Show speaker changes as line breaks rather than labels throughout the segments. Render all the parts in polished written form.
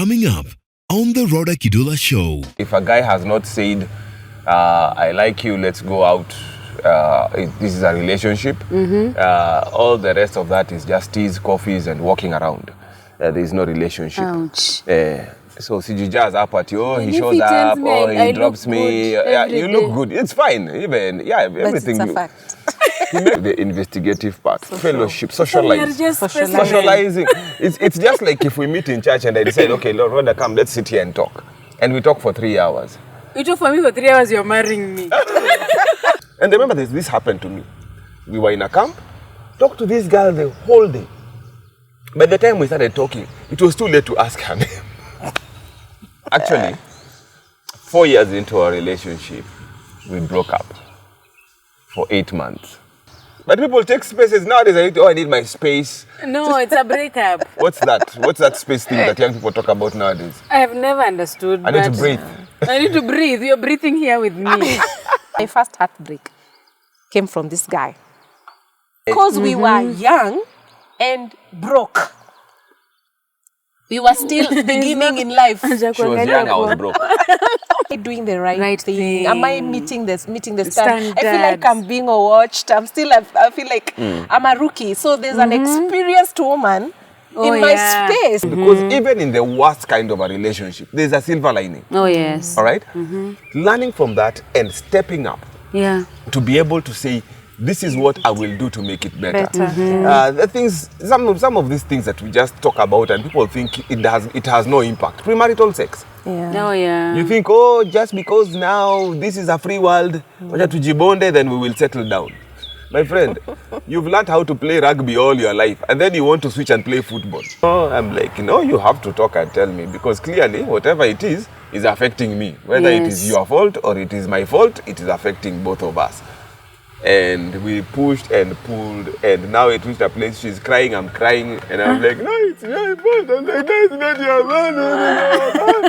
Coming up on the Rodah Kidula Show.
If a guy has not said, I like you, let's go out, this is a relationship, all the rest of that is just teas, coffees, and walking around. There is no relationship.
Ouch.
So Sijijas up at you, he shows up, or he drops me. Yeah, you look good. It's fine. Even, everything.
But it's a fact.
The investigative part, fellowship, socializing.
Socializing.
It's just like if we meet in church and I decide, okay, Lord, Rhoda, come, let's sit here and talk. And we talk for 3 hours.
You talk for me for 3 hours, you're marrying me.
And remember this happened to me. We were in a camp, talked to this girl the whole day. By the time we started talking, it was too late to ask her name. Actually, 4 years into our relationship, we broke up for 8 months. But people take spaces nowadays. I need my space.
No, it's a breakup.
What's that? What's that space thing that young people talk about nowadays?
I have never understood.
I need to breathe.
I need to breathe. You're breathing here with me.
My first heartbreak came from this guy. Because we were young and broke. We were still beginning in life.
She was young, I was broke.
Am I doing the right thing? Am I meeting the standard? I feel like I'm being watched. I feel like I'm a rookie. So there's an experienced woman in my space.
Because even in the worst kind of a relationship, there's a silver lining.
Oh, yes.
All right? Learning from that and stepping up to be able to say, this is what I will do to make it better. The things, some of these things that we just talk about and people think it has no impact. Premarital sex.
Oh, yeah.
You think, just because now this is a free world, then we will settle down. My friend, you've learned how to play rugby all your life and then you want to switch and play football. I'm like, you have to talk and tell me because clearly whatever it is affecting me. Whether it is your fault or it is my fault, it is affecting both of us. And we pushed and pulled, and now it reached a place she's crying, I'm crying, and I'm like, no, it's my fault. I'm like, no, it's not your fault.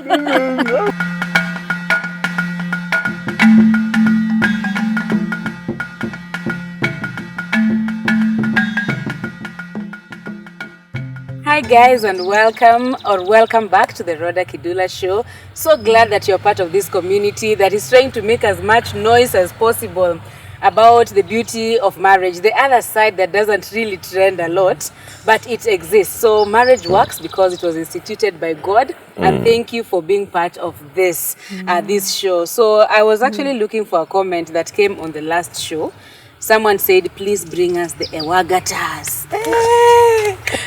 Hi guys, and welcome back to the Rodah Kidula Show. So glad that you're part of this community that is trying to make as much noise as possible about the beauty of marriage, the other side that doesn't really trend a lot, but it exists. So marriage works because it was instituted by God, and thank you for being part of this this show. So I was actually looking for a comment that came on the last show. Someone said, please bring us the Ewagatas.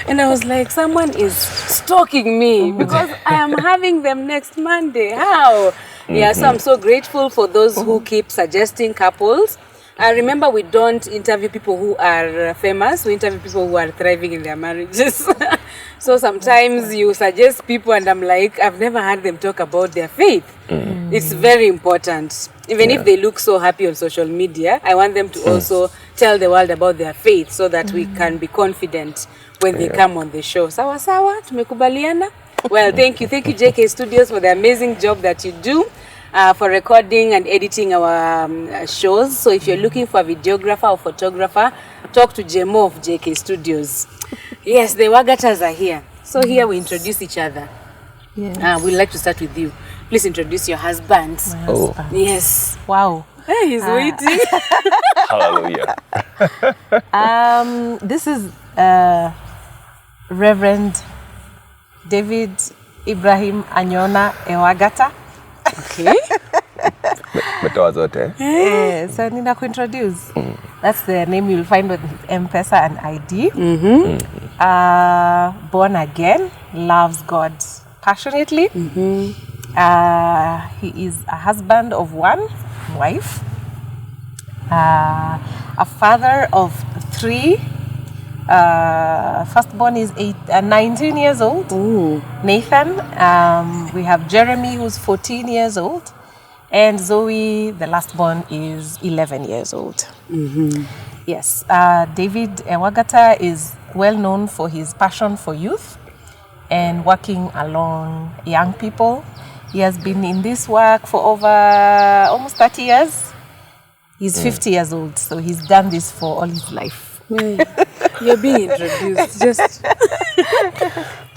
And I was like, someone is stalking me because I am having them next Monday. How? Yeah, so I'm so grateful for those who keep suggesting couples. I remember we don't interview people who are famous. We interview people who are thriving in their marriages. So sometimes you suggest people and I'm like, I've never heard them talk about their faith. It's very important. Even if they look so happy on social media, I want them to also tell the world about their faith so that we can be confident when they come on the show. Sawa sawa, tumekubaliana? Well, thank you. Thank you, JK Studios, for the amazing job that you do. For recording and editing our shows. So if you're looking for a videographer or photographer, talk to Jemo of JK Studios. Yes, the Ewagatas are here. So here we introduce each other. Yes. We'd like to start with you. Please introduce your husband.
Husband.
Yes.
Wow.
Hey, he's waiting.
Hallelujah.
This is Reverend David Ibrahim Anyona Ewagata.
Okay.
So Nina introduce. That's the name you'll find with MPESA and ID. Born again, loves God passionately. He is a husband of one wife, a father of 3. Firstborn is 19 years old. Nathan. We have Jeremy, who's 14 years old. And Zoe, the lastborn, is 11 years old. Yes. David Ewagata is well known for his passion for youth and working along young people. He has been in this work for over almost 30 years. He's 50 years old, so he's done this for all his life.
You're being introduced. Just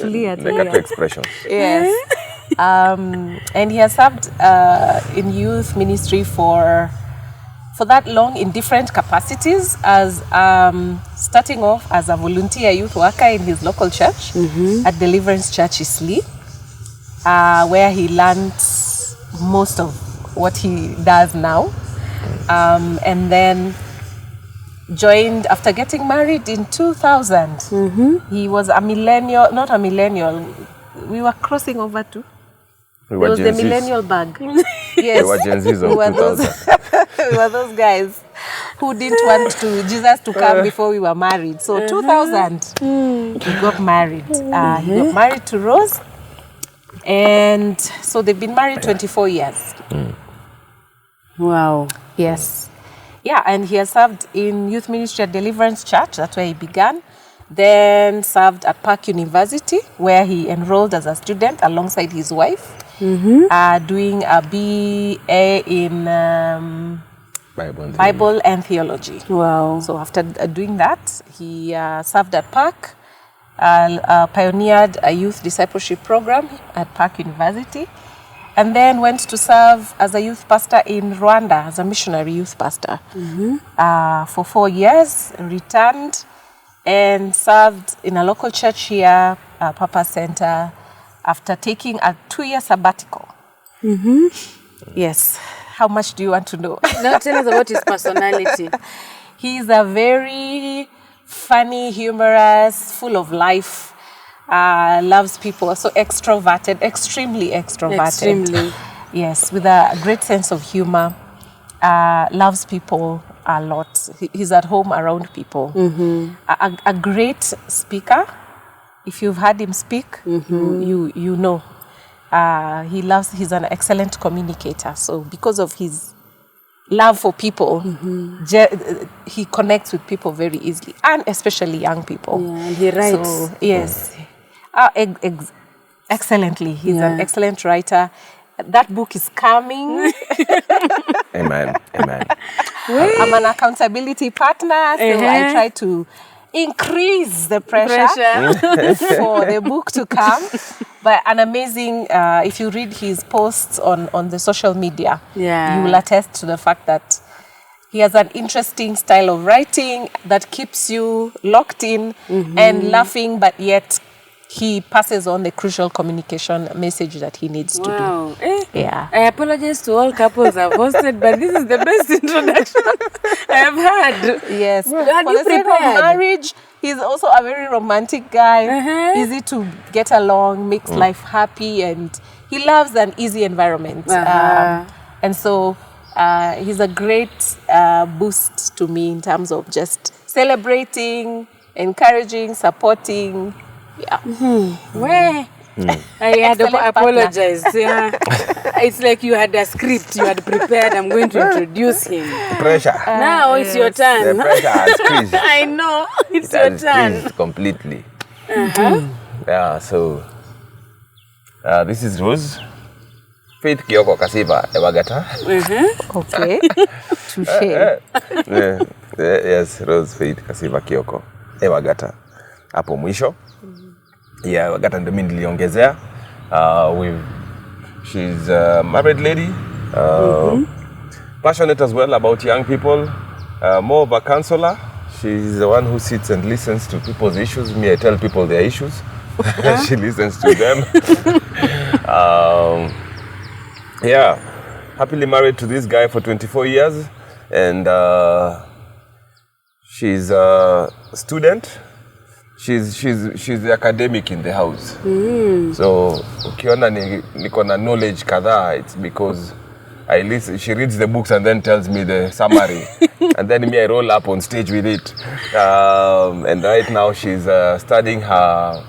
Nekatu expressions.
Yes. And he has served in youth ministry for that long in different capacities, as starting off as a volunteer youth worker in his local church at Deliverance Church Isli, where he learned most of what he does now. And then joined after getting married in 2000. He was a millennial, not a millennial. We were crossing over to.
We
It
were
was
Gen
the
Zs.
millennial bag.
We
Yes.
were Gen Zs
We
of
were those,
2000.
we were those guys who didn't want Jesus to come before we were married. So 2000, he got married. He got married to Rose. And so they've been married 24 years.
Wow.
Yes. Yeah, and he has served in youth ministry at Deliverance Church. That's where he began. Then served at Park University, where he enrolled as a student alongside his wife, doing a BA in Bible and theology.
Wow.
So after doing that, he served at Park, pioneered a youth discipleship program at Park University, and then went to serve as a youth pastor in Rwanda, as a missionary youth pastor for 4 years, returned and served in a local church here, Papa Center, after taking a 2-year sabbatical. Yes. How much do you want to know?
Now tell us about his personality.
He's a very funny, humorous, full of life, loves people, so extroverted, extremely extroverted.
Extremely.
Yes, with a great sense of humor, loves people a lot. He's at home around people. A great speaker. If you've heard him speak, you know. He's an excellent communicator. So because of his love for people, he connects with people very easily, and especially young people.
Yeah, and he writes.
So, yes. Excellently. He's an excellent writer. That book is coming.
Amen. Amen.
I'm an accountability partner, so I try to increase the pressure for the book to come. But an amazing, if you read his posts on the social media, you will attest to the fact that he has an interesting style of writing that keeps you locked in and laughing, but yet he passes on the crucial communication message that he needs to do. Yeah.
I apologize to all couples I've hosted, but this is the best introduction I have had.
Yes.
Are
For
you
the sake of
prepared?
marriage, he's also a very romantic guy, easy to get along, makes life happy, and he loves an easy environment. And so he's a great boost to me in terms of just celebrating, encouraging, supporting. Yeah.
Where? I had to
Excellent
apologize. Yeah. It's like you had a script, you had prepared. I'm going to introduce him.
Pressure.
Now it's your
The
turn.
pressure has squeezed.
I know. It's
It
your
has
turn.
squeezed completely. Yeah, so this is Rose. Faith Kioko Kasiva Ewagata.
Okay. Touché.
Yes, Rose Faith Kasiva Kioko Ewagata. Hapo mwisho. Yeah, Ewagata ndo mimi niliongezea. She's a married lady. Passionate as well about young people. More of a counselor. She's the one who sits and listens to people's issues. Me, I tell people their issues. She listens to them. Yeah, happily married to this guy for 24 years, and she's a student. She's the academic in the house. So ukiona niko na knowledge kadhaa, it's because I listen. She reads the books and then tells me the summary, and then me I roll up on stage with it. And right now she's studying her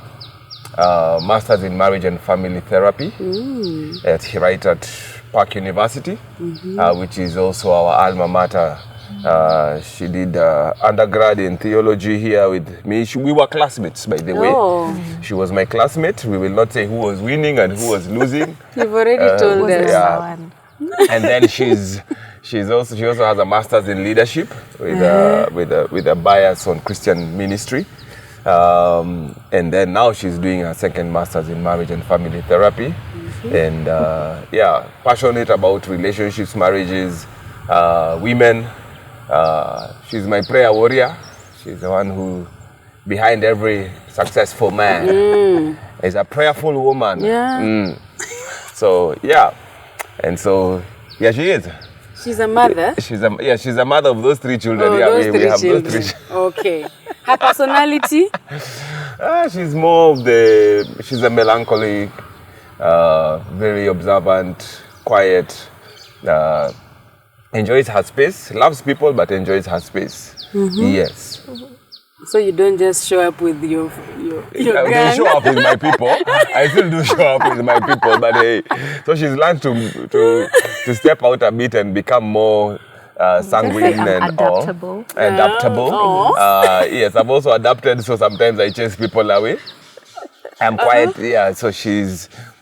Masters in Marriage and Family Therapy right at Park University, which is also our alma mater. She did undergrad in theology here with me. We were classmates, by the way. She was my classmate. We will not say who was winning and who was losing.
You've already told us.
Yeah. And then she also has a master's in leadership with a bias on Christian ministry. And then now she's doing her second master's in marriage and family therapy. And yeah, passionate about relationships, marriages, women. She's my prayer warrior. She's the one who, behind every successful man, is a prayerful woman.
Yeah.
So yeah, and so yeah, she is.
She's a mother.
She's a mother of those 3 children.
Oh,
Yeah,
those
we
three
have
children.
those 3.
Okay. Her personality?
She's more of she's a melancholic, very observant, quiet, enjoys her space, loves people, but enjoys her space. Yes.
So you don't just show up with your
I
gang?
do show up with my people. I still do show up with my people, but hey, so she's learned to step out a bit and become more sanguine and
adaptable.
Adaptable. Yes, I've also adapted, so sometimes I chase people away. I'm quiet, yeah. So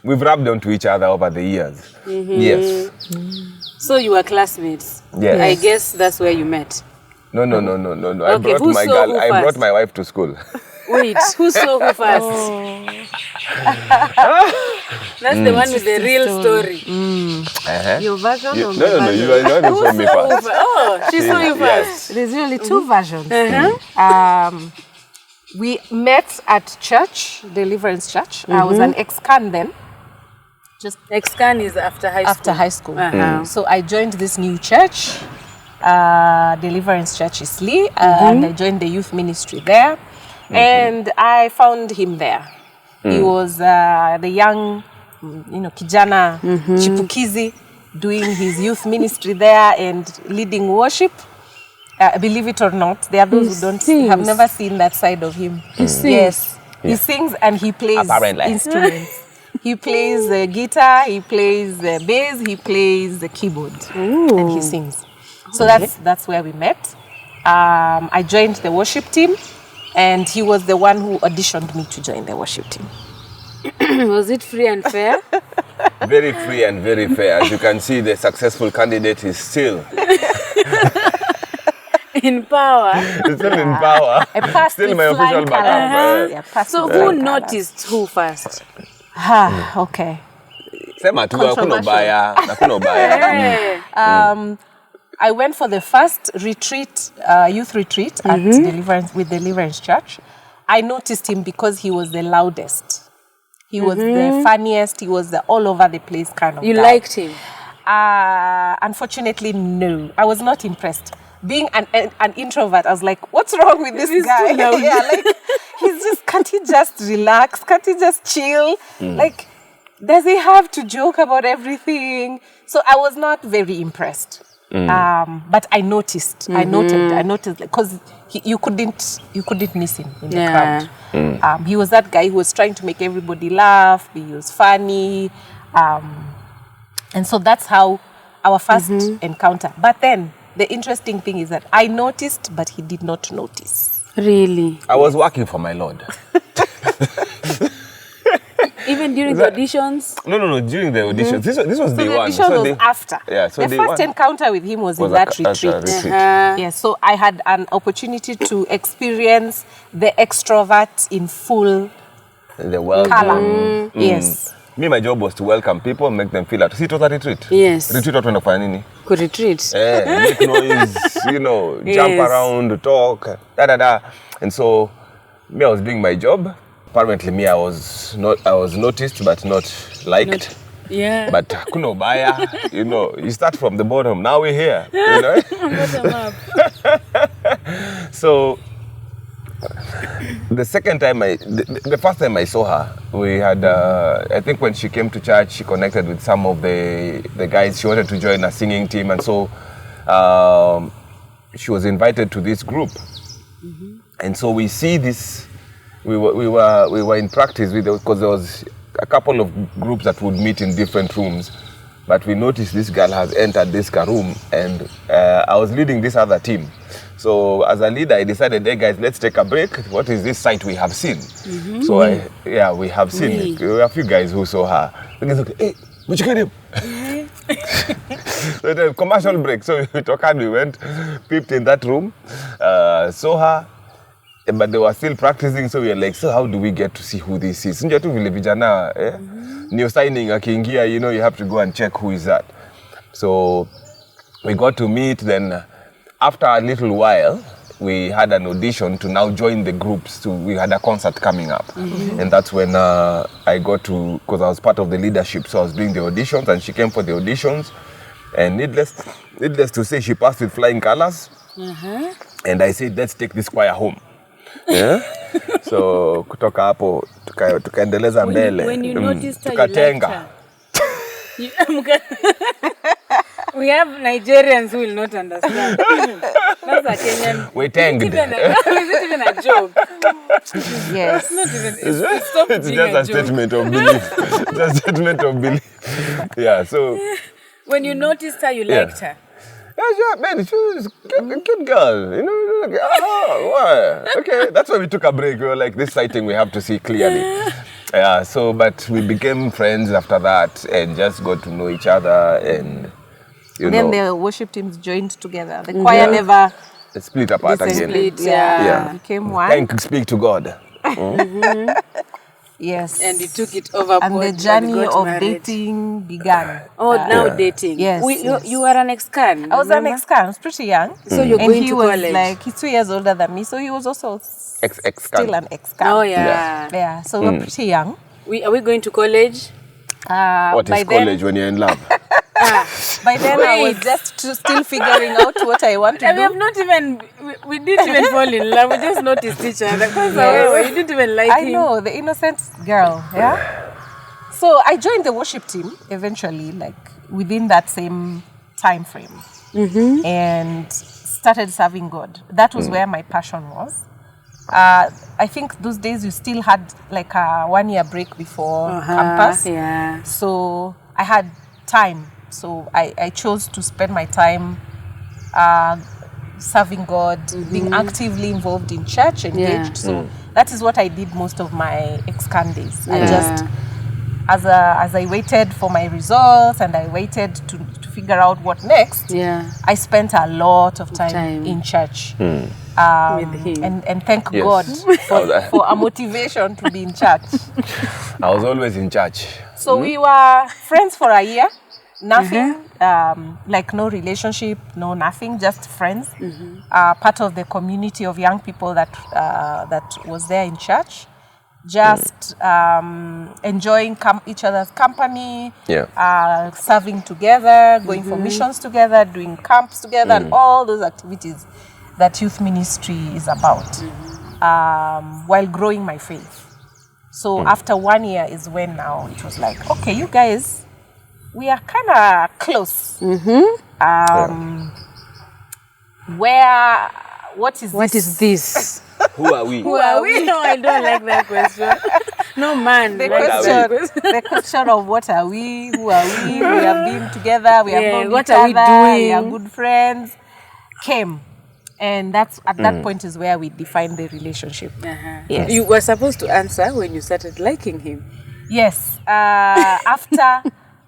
we've rubbed onto each other over the years. Yes.
So you were classmates?
Yes.
I guess that's where you met.
No.
Okay,
I
who saw who
brought
first?
my wife to school.
Wait, who saw who first? That's the one with the real story.
Your version or my
No,
version?
you are the one who saw me first.
Oh, she saw you first.
There's really 2 versions. We met at church, Deliverance Church. I was an ex-can then, just
Ex-can is after high school.
after high school.
Uh-huh.
So I joined this new church, Deliverance Church Isli, and I joined the youth ministry there. And I found him there. He was the young, kijana chipukizi, doing his youth ministry there and leading worship. Believe it or not, there are those who have never seen that side of him.
He sings.
Yes, he sings and he plays
Apparently.
instruments. He plays the guitar, he plays the bass, he plays the keyboard, and he sings. So that's where we met. I joined the worship team, and he was the one who auditioned me to join the worship team.
Was it free and fair?
Very free and very fair. As you can see, the successful candidate is still
In power.
still in power.
I passed
Still
with
my official
flying
backup.
colours. Yeah, passed
So
with
who
flying colours.
noticed who first?
Okay.
Sema tu hakuna ubaya, hakuna ubaya.
Hey.
I went for the first retreat, youth retreat at Deliverance Church. I noticed him because he was the loudest. He was the funniest. He was the all over the place kind of
You
guy.
liked him?
Unfortunately, no. I was not impressed. Being an introvert, I was like, what's wrong with this guy? Yeah, like, can't he just relax? Can't he just chill? Like, does he have to joke about everything? So I was not very impressed. But I noticed. I noticed because you couldn't miss him in the crowd. He was that guy who was trying to make everybody laugh. He was funny, and so that's how our first encounter. But then the interesting thing is that I noticed, but he did not notice.
Really?
I was working for my Lord.
Even during the auditions?
No, during the auditions. This was
So
day
the
one.
audition was after.
Yeah, so
the
day
first
one
encounter with him was in
was
that
at a
retreat.
retreat.
Yeah, so I had an opportunity to experience the extrovert in full
The welcome.
color. Yes.
Me, my job was to welcome people, make them feel at. See, it was a retreat.
Yes.
Retreat watu wanafanya nini?
Could retreat.
Make noise, jump
Yes.
around, talk, And so, me, I was doing my job. Apparently, me, I was noticed but not liked.
Yeah.
But kuno baya, you start from the bottom. Now we're here,
Bottom up.
So, the first time I saw her, we had, I think when she came to church, she connected with some of the guys. She wanted to join a singing team, and so she was invited to this group. And so we see this. We were in practice with because there was a couple of groups that would meet in different rooms, but we noticed this girl has entered this room, and I was leading this other team. So as a leader, I decided, hey guys, let's take a break. What is this sight we have seen? So we have seen it. There were a few guys who saw her. And it's okay, hey, what you him? So the commercial break. So we took her, we went, peeped in that room, saw her. but they were still practicing, so we were like, so how do we get to see who this is? Unajua tu vile vijana, new signing akiingia, you know, you have to go and check who is that. So we got to meet, then after a little while, we had an audition to now join the groups. We had a concert coming up. And that's when I got to, because I was part of the leadership, so I was doing the auditions, and she came for the auditions. And needless to say, she passed with flying colors. And I said, let's take this choir home. Yeah? So kutoka hapo tukaendeleza mbele.
When you noticed her, you liked her. We have Nigerians who will not understand. That's a Kenyan.
We tanged.
Is it even a joke?
Yes.
It's not even. It's
just a statement of belief. Just a statement of belief. Yeah. So
when you noticed her, you liked her.
Yeah, man, she was a cute girl. You know, like, what? Okay, that's why we took a break. We were like, this sighting we have to see clearly. Yeah. So, but we became friends after that, and just got to know each other, and
then the worship teams joined together. The choir never
split apart again.
Split, yeah.
Became one.
Speak to God.
Yes.
And you took it overboard.
And the journey of dating began.
Now dating.
Yes.
You were an ex-con.
I was an ex-con. I was pretty young.
So you're going to college.
And he was like, he's 2 years older than me, so he was also still an ex-con.
Oh, yeah.
Yeah, so we're pretty young.
Are we going to college?
What is college when you're in love?
By then I was just still figuring out what I want to do.
We have not even, we didn't even fall in love. We just noticed each other. You didn't even like him.
I know, the innocent girl, yeah? So I joined the worship team eventually, like within that same time frame. And started serving God. That was where my passion was. I think those days you still had like a 1 year break before campus.
Yeah.
So I had time. So I chose to spend my time serving God, being actively involved in church, engaged. So that is what I did most of my ex-con days. I just, as I waited for my results and I waited to figure out what next, I spent a lot of time in church.
With him.
And thank God for a motivation to be in church.
I was always in church.
So we were friends for a year. Nothing, like no relationship, no nothing, just friends. Part of the community of young people that was there in church. Just enjoying each other's company, serving together, going for missions together, doing camps together, and all those activities that youth ministry is about, while growing my faith. So after 1 year is when now it was like, okay, you guys, we are kind of close. What is this?
Who are we?
Who are we? No, I don't like that question. No, man.
The question of what are we? Who are we? We have been together. We have known
what
each
are we
other.
doing?
We are good friends. Came. And that's at that point is where we define the relationship. Yes.
You were supposed to answer when you started liking him.
Yes.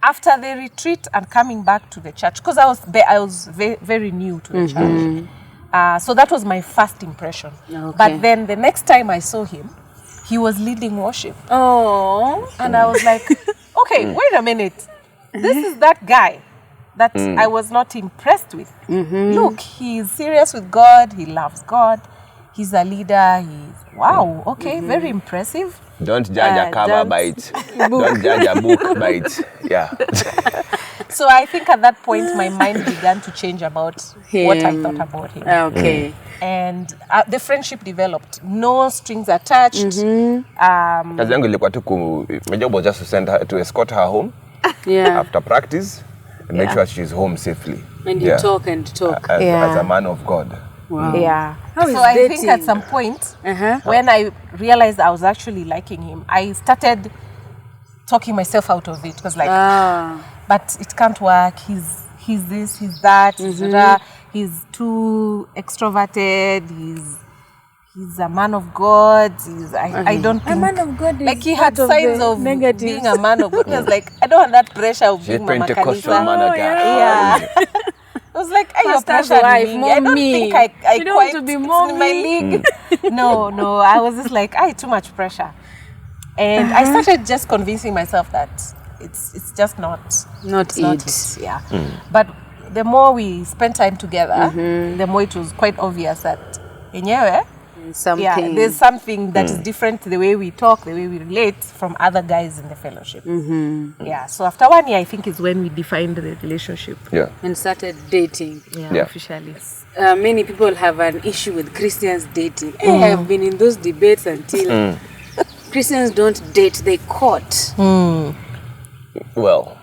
After the retreat and coming back to the church, because I was very, very new to the church. So that was my first impression.
Okay.
But then the next time I saw him, he was leading worship.
Oh.
And I was like, okay, wait a minute. This is that guy that I was not impressed with. Look, he's serious with God. He loves God. He's a leader. Wow, okay, very impressive.
Don't judge a cover by it. Don't judge a book by it. Yeah.
So I think at that point, my mind began to change about what I thought about him.
Okay.
And the friendship developed. No strings attached.
Kazi yangu ilikuwa tu my job was just to send her, to escort her home after practice and make sure she's home safely.
And you talk and talk.
As a man of God.
Wow. Yeah.
How is
so I
dating?
think at some point, when I realized I was actually liking him, I started talking myself out of it. Because but it can't work. He's this, he's that, he's too extroverted. He's a man of God. I don't think...
A man of God is
like he had signs of being a man of God. I was like, I don't want that pressure of being Mama
Pentecostal
Kanisa.
man of God.
I was like, hey, your
Pastor's
pressure
wife,
I don't
mommy.
think I
You don't
quite
want to be
it's in my
mommy.
league. No, I was just like, too much pressure. And I started just convincing myself that it's just not it. Yeah. But the more we spent time together, the more it was quite obvious that there's something that is different, the way we talk, the way we relate from other guys in the fellowship. Yeah. So after 1 year, I think is when we defined the relationship.
Yeah.
And started dating.
Yeah.
Officially.
Many people have an issue with Christians dating. I have been in those debates until Christians don't date, they court.
Well,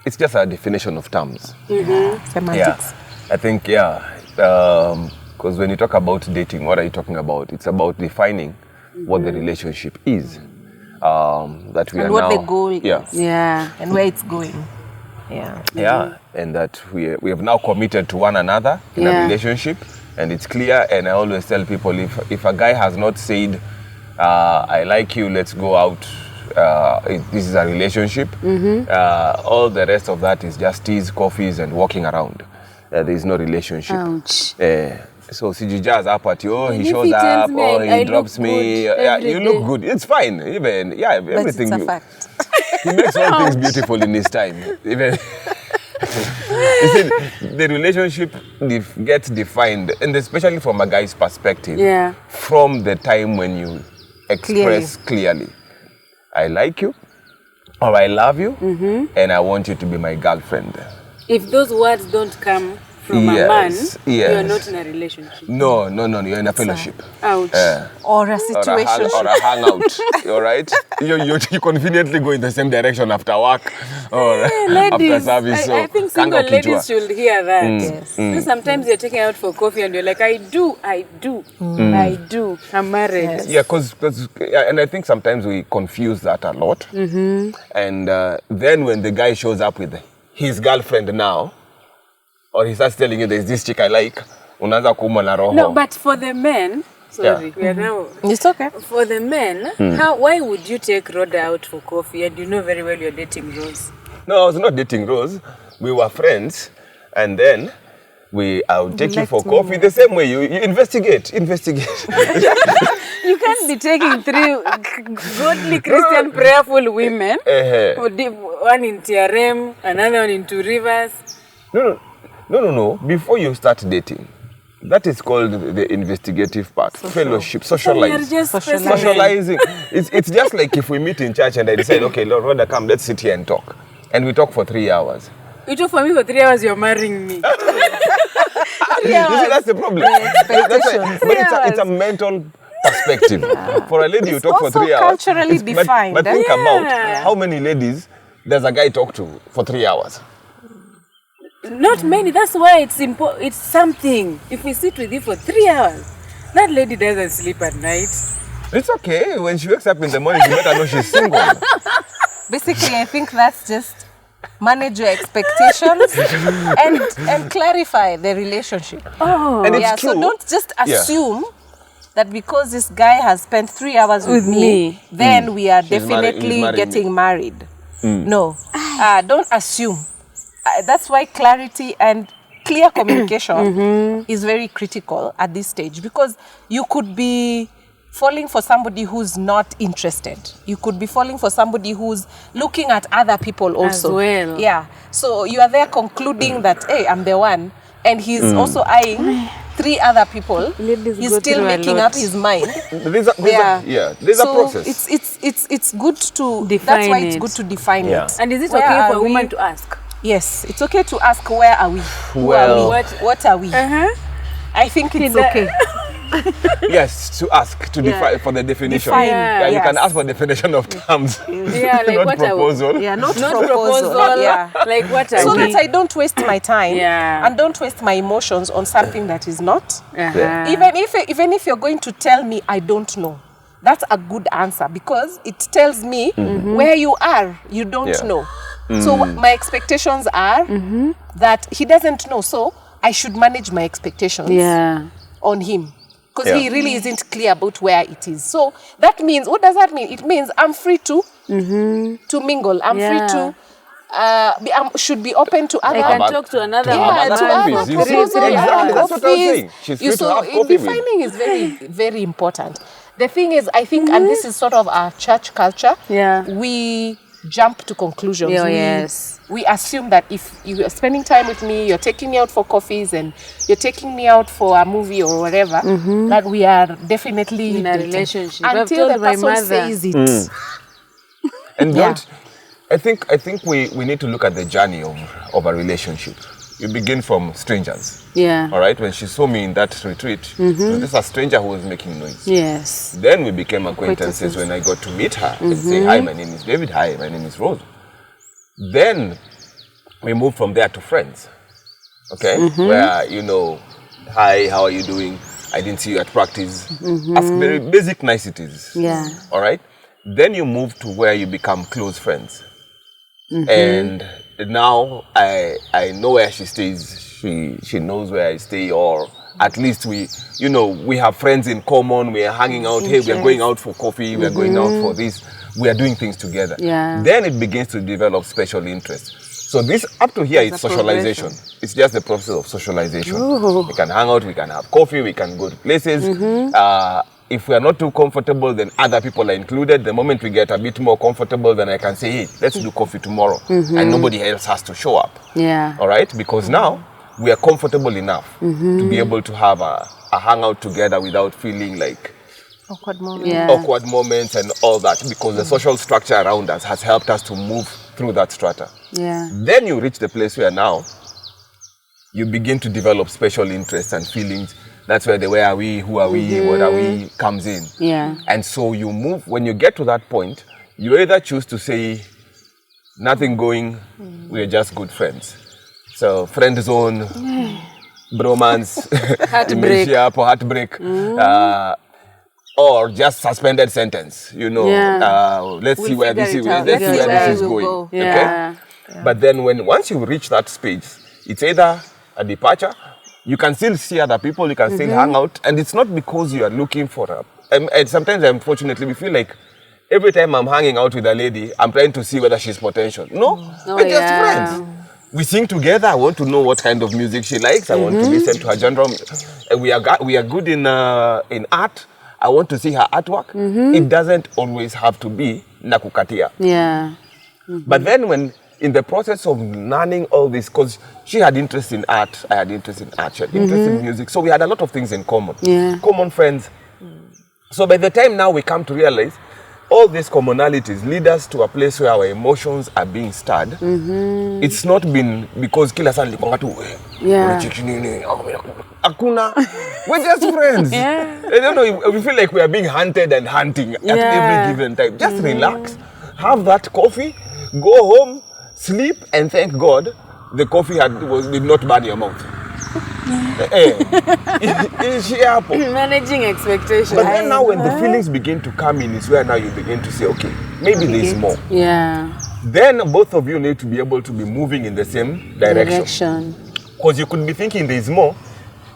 it's just a definition of terms.
Semantics.
Yeah. I think, because when you talk about dating, what are you talking about? It's about defining what the relationship is. That we
And
are
what
now,
the goal is.
Yeah.
And where it's going. Yeah.
Yeah, and that we have now committed to one another in a relationship, and it's clear. And I always tell people, if a guy has not said, I like you, let's go out, this is a relationship, all the rest of that is just teas, coffees, and walking around. There is no relationship.
Ouch.
So Sijijas up at you,
And
he
if
shows
he tells
up,
me
or
I
he drops
look
me.
good
Yeah,
every
you
day.
look good. It's fine. Even
But
everything.
it's a fact.
He makes all things beautiful in his time. Even you see, the relationship gets defined, and especially from a guy's perspective, from the time when you express clearly, I like you, or I love you, and I want you to be my girlfriend.
If those words don't come from a man, you're not in a relationship.
No, you're in a fellowship.
Ouch.
Or a situation.
Or a hangout, all right? You conveniently go in the same direction after work or after
Ladies,
service.
I think single ladies should hear that. Yes. Sometimes you're taking out for coffee and you're like, I do. I'm married.
Yeah, and I think sometimes we confuse that a lot. And then when the guy shows up with his girlfriend now, or he starts telling you there's this chick I like, unaanza kuuma na roho.
No, but for the men, sorry, we are now.
It's okay.
For the men, why would you take Rodah out for coffee and you know very well you're dating Rose?
No, I was not dating Rose. We were friends, and then I would take you for coffee the same way. You investigate.
You can't be taking 3 godly Christian prayerful women, one in TRM, another one in Two Rivers.
No. Before you start dating, that is called the investigative part. Fellowship, socializing. It's just like if we meet in church and I decide, okay, Lord, Rodah, come, let's sit here and talk. And we talk for 3 hours.
You talk for me for 3 hours, you're marrying me. 3 hours.
You see, that's the problem. It's a mental perspective. For a lady, you talk for 3 hours.
It's culturally defined.
But think about how many ladies does a guy talk to for 3 hours?
Not many. That's why it's something. If we sit with you for 3 hours, that lady doesn't sleep at night.
It's okay. When she wakes up in the morning, she better know she's single.
Basically, I think that's just manage your expectations and clarify the relationship.
And it's true.
So don't just assume that because this guy has spent 3 hours with me, then we are definitely getting married. No, don't assume. That's why clarity and clear communication is very critical at this stage, because you could be falling for somebody who's not interested. You could be falling for somebody who's looking at other people also.
As well.
Yeah. So you are there concluding that, hey, I'm the one. And he's also eyeing 3 other people.
Ladies
he's still making up his mind.
There's a process.
It's good to
define
that's why
it.
it's good to define it.
And is it
Where
okay for
are
a woman
we?
to ask?
Yes, it's okay to ask, where are we? Who
Well,
are we? What are we? I think it's okay.
Yes, to ask, to define for the definition.
Define,
You can ask for definition of terms.
Yeah, like
not
what
proposal.
Not
Not
proposal.
proposal.
Yeah.
Like what are
So
we?
that I don't waste my time and don't waste my emotions on something that is not. Even if you're going to tell me I don't know, that's a good answer, because it tells me where you are. You don't know. So my expectations are that he doesn't know. So I should manage my expectations on him, because he really isn't clear about where it is. So that means, what does that mean? It means I'm free to mingle. I'm free to should be open to other.
I can talk to another
Yeah,
That's
to
what
other
it is. You see?
proposals,
Exactly,
other
that's what I was saying.
coffees.
She's free to have coffee with.
Defining is very, very important. The thing is, I think, and this is sort of our church culture, we jump to conclusions. We assume that if you are spending time with me, you're taking me out for coffees and you're taking me out for a movie or whatever, that we are definitely
in a
dating.
relationship.
Until the person says it.
And I think we need to look at the journey of a relationship. You begin from strangers.
Yeah.
All right. When she saw me in that retreat, so this is a stranger who was making noise.
Yes.
Then we became acquaintances when I got to meet her and say, hi, my name is David. Hi, my name is Rose. Then we moved from there to friends. Okay. Where, you know, hi, how are you doing? I didn't see you at practice. Ask very basic niceties.
Yeah.
All right. Then you move to where you become close friends. And now I know where she stays. She knows where I stay, or at least we have friends in common. We are hanging out. Hey, we are going out for coffee. We are going out for this. We are doing things together.
Yeah.
Then it begins to develop special interest. So this up to here it's socialization. It's just the process of socialization. We can hang out. We can have coffee. We can go to places. If we are not too comfortable, then other people are included. The moment we get a bit more comfortable, then I can say, hey, let's do coffee tomorrow. And nobody else has to show up.
Yeah.
All right? Because now we are comfortable enough to be able to have a hangout together without feeling like
Awkward moments.
awkward moments and all that, because the social structure around us has helped us to move through that strata.
Yeah.
Then you reach the place where now you begin to develop special interests and feelings. That's where the where are we, who are we, what are we comes in.
Yeah.
And so you move, when you get to that point, you either choose to say, nothing going, we're just good friends. So friend zone, bromance,
Heartbreak.
heartbreak, or just suspended sentence, let's see where this is going.
Yeah.
Okay? But then once you reach that space, it's either a departure. You can still see other people, you can still hang out, and it's not because you are looking for and sometimes, unfortunately, we feel like every time I'm hanging out with a lady, I'm trying to see whether she's potential. No, we're just friends. We sing together. I want to know what kind of music she likes. I want to listen to her genre. We are good in art. I want to see her artwork. It doesn't always have to be nakukatia.
Yeah.
But then when in the process of learning all this, because she had interest in art, I had interest in art, she had interest in music. So we had a lot of things in common.
Yeah.
Common friends. So by the time now we come to realize all these commonalities lead us to a place where our emotions are being stirred. It's not been because kila saa nilikuwa tu akuna. We're just friends. I don't know, we feel like we are being hunted and hunting at every given time. Just relax, have that coffee, go home, sleep, and thank God the coffee did not burn your mouth.
Managing expectations.
But then now when the feelings begin to come in is where now you begin to say, okay, maybe there's more.
Yeah.
Then both of you need to be able to be moving in the same direction. Because you could be thinking there's more,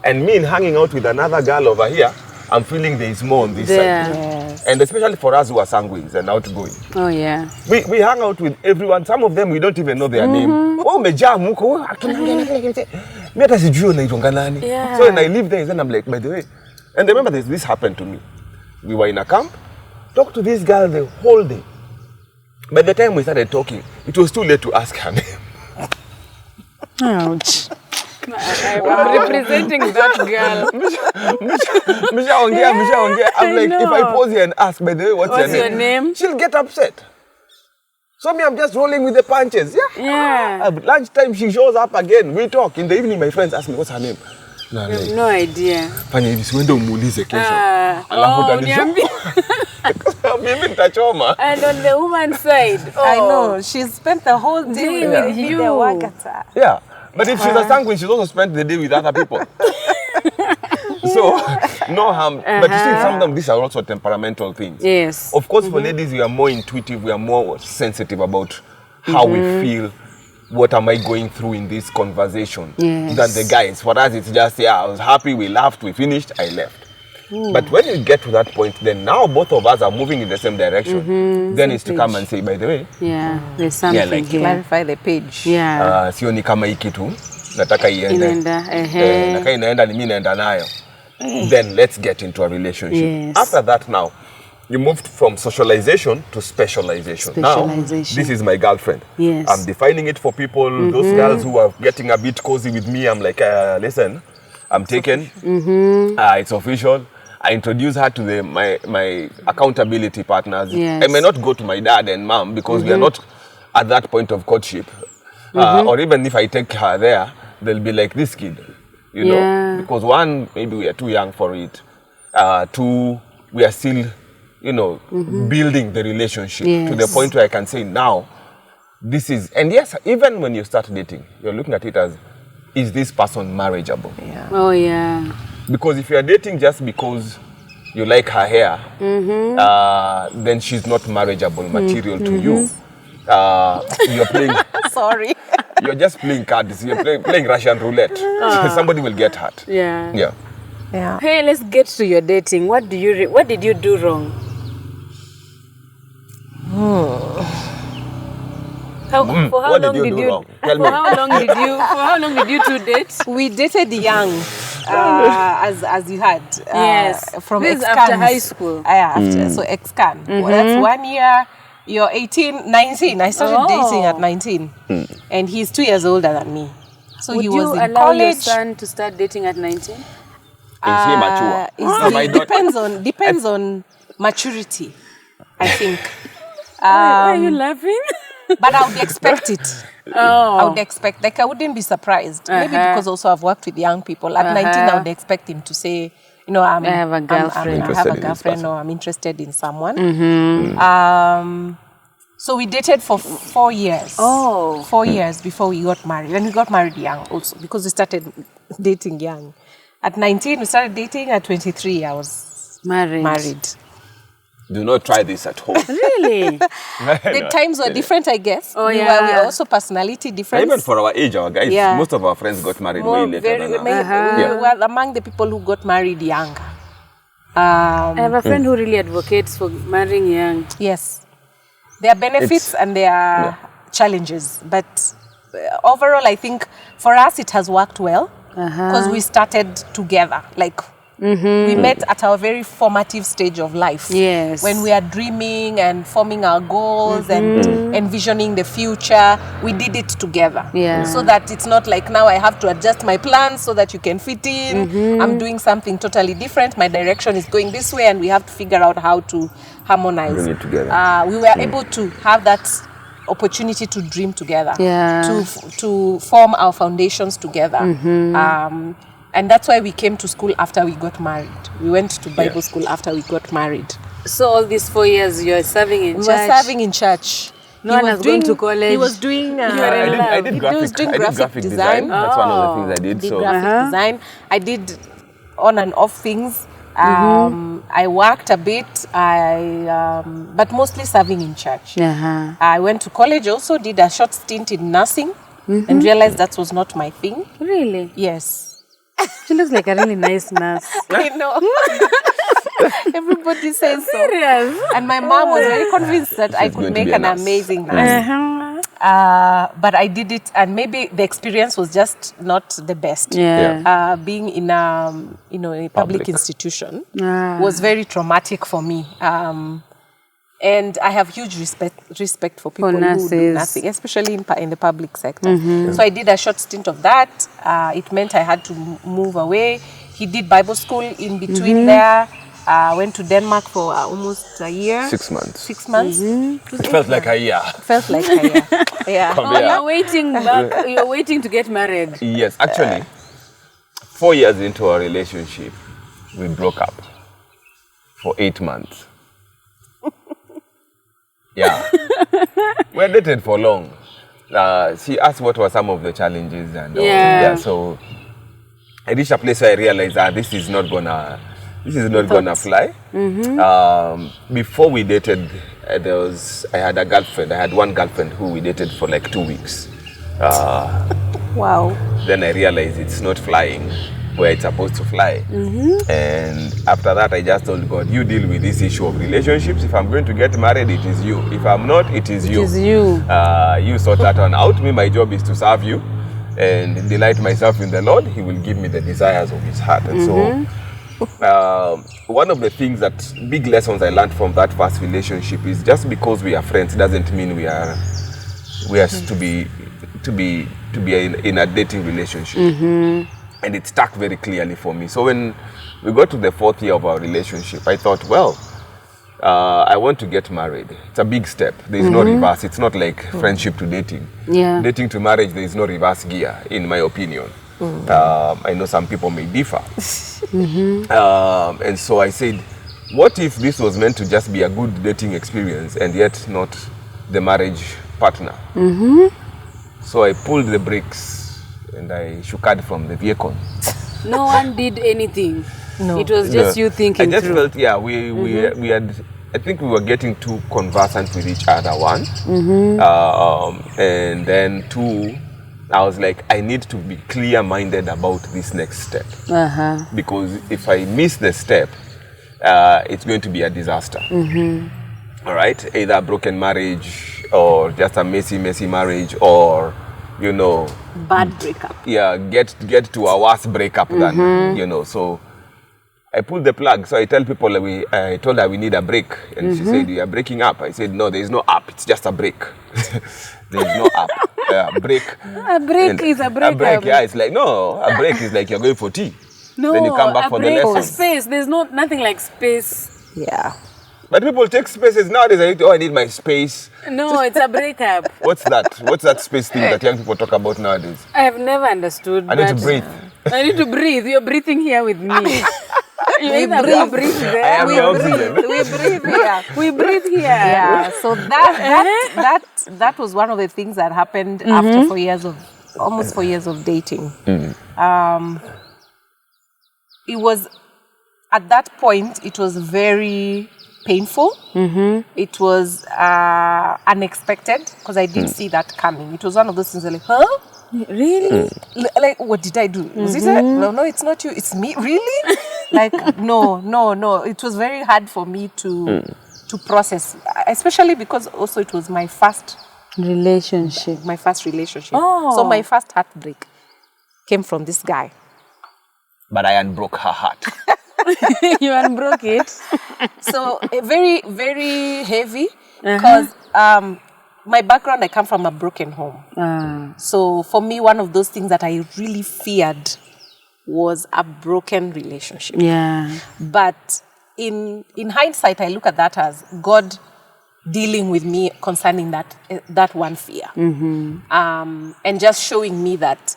and me hanging out with another girl over here, I'm feeling there's more on this side.
Yes.
And especially for us who are sanguines and outgoing.
Oh, yeah.
We hang out with everyone. Some of them we don't even know their name. Oh, umejaa muko. Me hata sijui unaitwa nani. So when I live there, then I'm like, by the way. And remember this happened to me. We were in a camp, talked to this girl the whole day. By the time we started talking, it was too late to ask her name.
Ouch. I'm representing that girl.
Mishaongea. I'm like, if I pause here and ask, by the way, what's your name? She'll get upset. So me, I'm just rolling with the punches.
Yeah.
At lunchtime, she shows up again. We talk. In the evening, my friends ask me, what's her name?
I have no idea.
Fanya hivi, siwende umuulize kesho. Alafu utanishow. Mimi nitachoma.
And on the woman's side,
I know, she spent the whole day with you. The Ewagata.
Yeah. But if she's a sanguine, she's also spent the day with other people. So, no harm. But you see, some of them, these are also temperamental things.
Yes.
Of course, for ladies, we are more intuitive, we are more sensitive about how we feel, what am I going through in this conversation, than the guys. For us, it's just, I was happy, we laughed, we finished, I left. But when you get to that point, then now both of us are moving in the same direction. Then it's to come and say, by the way,
there's something
like
here.
Clarify the page.
sioni kama hii kitu nataka iende. Na kai inaenda ni mimi naenda nayo. Then let's get into a relationship.
Yes.
After that now, you moved from socialization to specialization. Now, this is my girlfriend.
Yes.
I'm defining it for people. Those girls who are getting a bit cozy with me, I'm like, listen, I'm taken. It's official. I introduce her to my accountability partners.
Yes.
I may not go to my dad and mom because we are not at that point of courtship. Or even if I take her there, they'll be like, this kid, you know. Because one, maybe we are too young for it. Two, we are still, you know, building the relationship to the point where I can say now, this is, and yes, even when you start dating, you're looking at it as, is this person marriageable?
Oh, yeah.
Because if you're dating just because you like her hair, then she's not marriageable material to you. You're playing...
Sorry.
You're just playing cards. You're playing Russian roulette. Somebody will get hurt.
Yeah.
Hey,
let's get to your dating. What did you do wrong? For how long did you wrong? Tell me. For how long did you two date?
We dated young, as you had. From
this after high school.
After so ex-can. Well, that's 1 year. You're 18, 19. I started dating at 19, and he's 2 years older than me. So
Would
he was
you
in
allow
college.
your son to start dating at 19?
Is he mature?
Depends on maturity, I think.
Why are you laughing?
But I would expect it. I would expect, like I wouldn't be surprised. Maybe because also I've worked with young people. At 19, I would expect him to say, you know, I
have a girlfriend.
I have a girlfriend, or I'm interested in someone. So we dated for 4 years. 4 years before we got married. And we got married young also, because we started dating young. At 19, we started dating. At 23, I was married.
Do not try this at home.
Really?
The times were different, I guess. We were also personality different.
Even for our age, our guys, most of our friends got married way later than us.
We were among the people who got married younger.
I have a friend who really advocates for marrying young.
Yes. There are benefits and there are challenges. But overall, I think for us, it has worked well because we started together. Like, we met at our very formative stage of life.
Yes.
When we are dreaming and forming our goals and envisioning the future, we did it together.
Yeah.
So that it's not like now I have to adjust my plans so that you can fit in. I'm doing something totally different. My direction is going this way and we have to figure out how to harmonize.
Bring it together.
We were able to have that opportunity to dream together,
Yeah.
to form our foundations together. And that's why we came to school after we got married. We went to Bible school after we got married.
So all these 4 years you're serving in church?
We were serving in church.
No one has gone to college.
He was doing...
I did graphic design. That's one of the things I did.
Graphic design. I did on and off things. I worked a bit, but mostly serving in church. I went to college also, did a short stint in nursing, and realized that was not my thing.
Really?
Yes.
She looks like a really nice nurse.
I know. Everybody says so.
Serious?
And my mom was very convinced that I could make an amazing nurse. But I did it, and maybe the experience was just not the best. Being in a public institution was very traumatic for me. And I have huge respect for people who do nursing, especially in the public sector. So I did a short stint of that. It meant I had to move away. He did Bible school in between there. Went to Denmark for almost a year.
6 months.
6 months.
It felt like a year.
It felt like a year. Yeah.
You're waiting to get married.
Yes, actually, 4 years into our relationship, we broke up for 8 months. Yeah. We dated for long. She asked what were some of the challenges and all. Yeah, so I reached a place where I realized this is not gonna fly. Before we dated, I had a girlfriend. I had one girlfriend who we dated for like 2 weeks.
Wow.
Then I realized it's not flying. where it's supposed to fly. And after that, I just told God, you deal with this issue of relationships. If I'm going to get married, it is you. If I'm not, it is you.
It is you.
You sort that one out. Me, my job is to serve you and delight myself in the Lord. He will give me the desires of his heart. And so one of the things that big lessons I learned from that first relationship is just because we are friends doesn't mean we are to be in a dating relationship. And it stuck very clearly for me. So when we got to the 4th year of our relationship, I thought, well, I want to get married. It's a big step. There is no reverse. It's not like friendship to dating.
Yeah.
Dating to marriage, there is no reverse gear, in my opinion. I know some people may differ. And so I said, what if this was meant to just be a good dating experience and yet not the marriage partner? So I pulled the brakes and I shook out from the vehicle.
No one did anything.
No.
It was just you thinking
I just
through.
felt, yeah, we had, I think we were getting too conversant with each other, one. And then two, I was like, I need to be clear-minded about this next step. Because if I miss the step, it's going to be a disaster. All right? Either a broken marriage or just a messy marriage, or, you know,
Bad breakup.
yeah, get to a worse breakup than, you know. So I pulled the plug. So I tell people, I told her we need a break. And she said, we are breaking up. I said, no, there is no up. It's just a break. There is no up. Break.
A break is a break.
A break, yeah. It's like, no, a break is like you're going for tea.
No,
then you come back
a
for the
break
lesson.
or space. There's nothing like space.
Yeah.
But people take spaces nowadays. I need my space.
No, it's a breakup.
What's that? What's that space thing that young people talk about nowadays?
I have never understood.
I need to
but
breathe.
I need to breathe. You're breathing here with me. You breathe there.
I am the oxygen.
We breathe here.
We breathe here.
Yeah. So that was one of the things that happened after almost 4 years of dating. It was at that point. It was very painful. It was unexpected because I didn't see that coming. It was one of those things like, huh?
Really?
Like, what did I do? Was it that? No, it's not you. It's me. Really? Like, no. It was very hard for me to process, especially because also it was my first
Relationship.
Oh. So my first heartbreak came from this guy.
But I unbroke her heart.
You unbroke it.
So very, very heavy because my background, I come from a broken home. So for me, one of those things that I really feared was a broken relationship.
Yeah.
But in hindsight, I look at that as God dealing with me concerning that one fear. And just showing me that,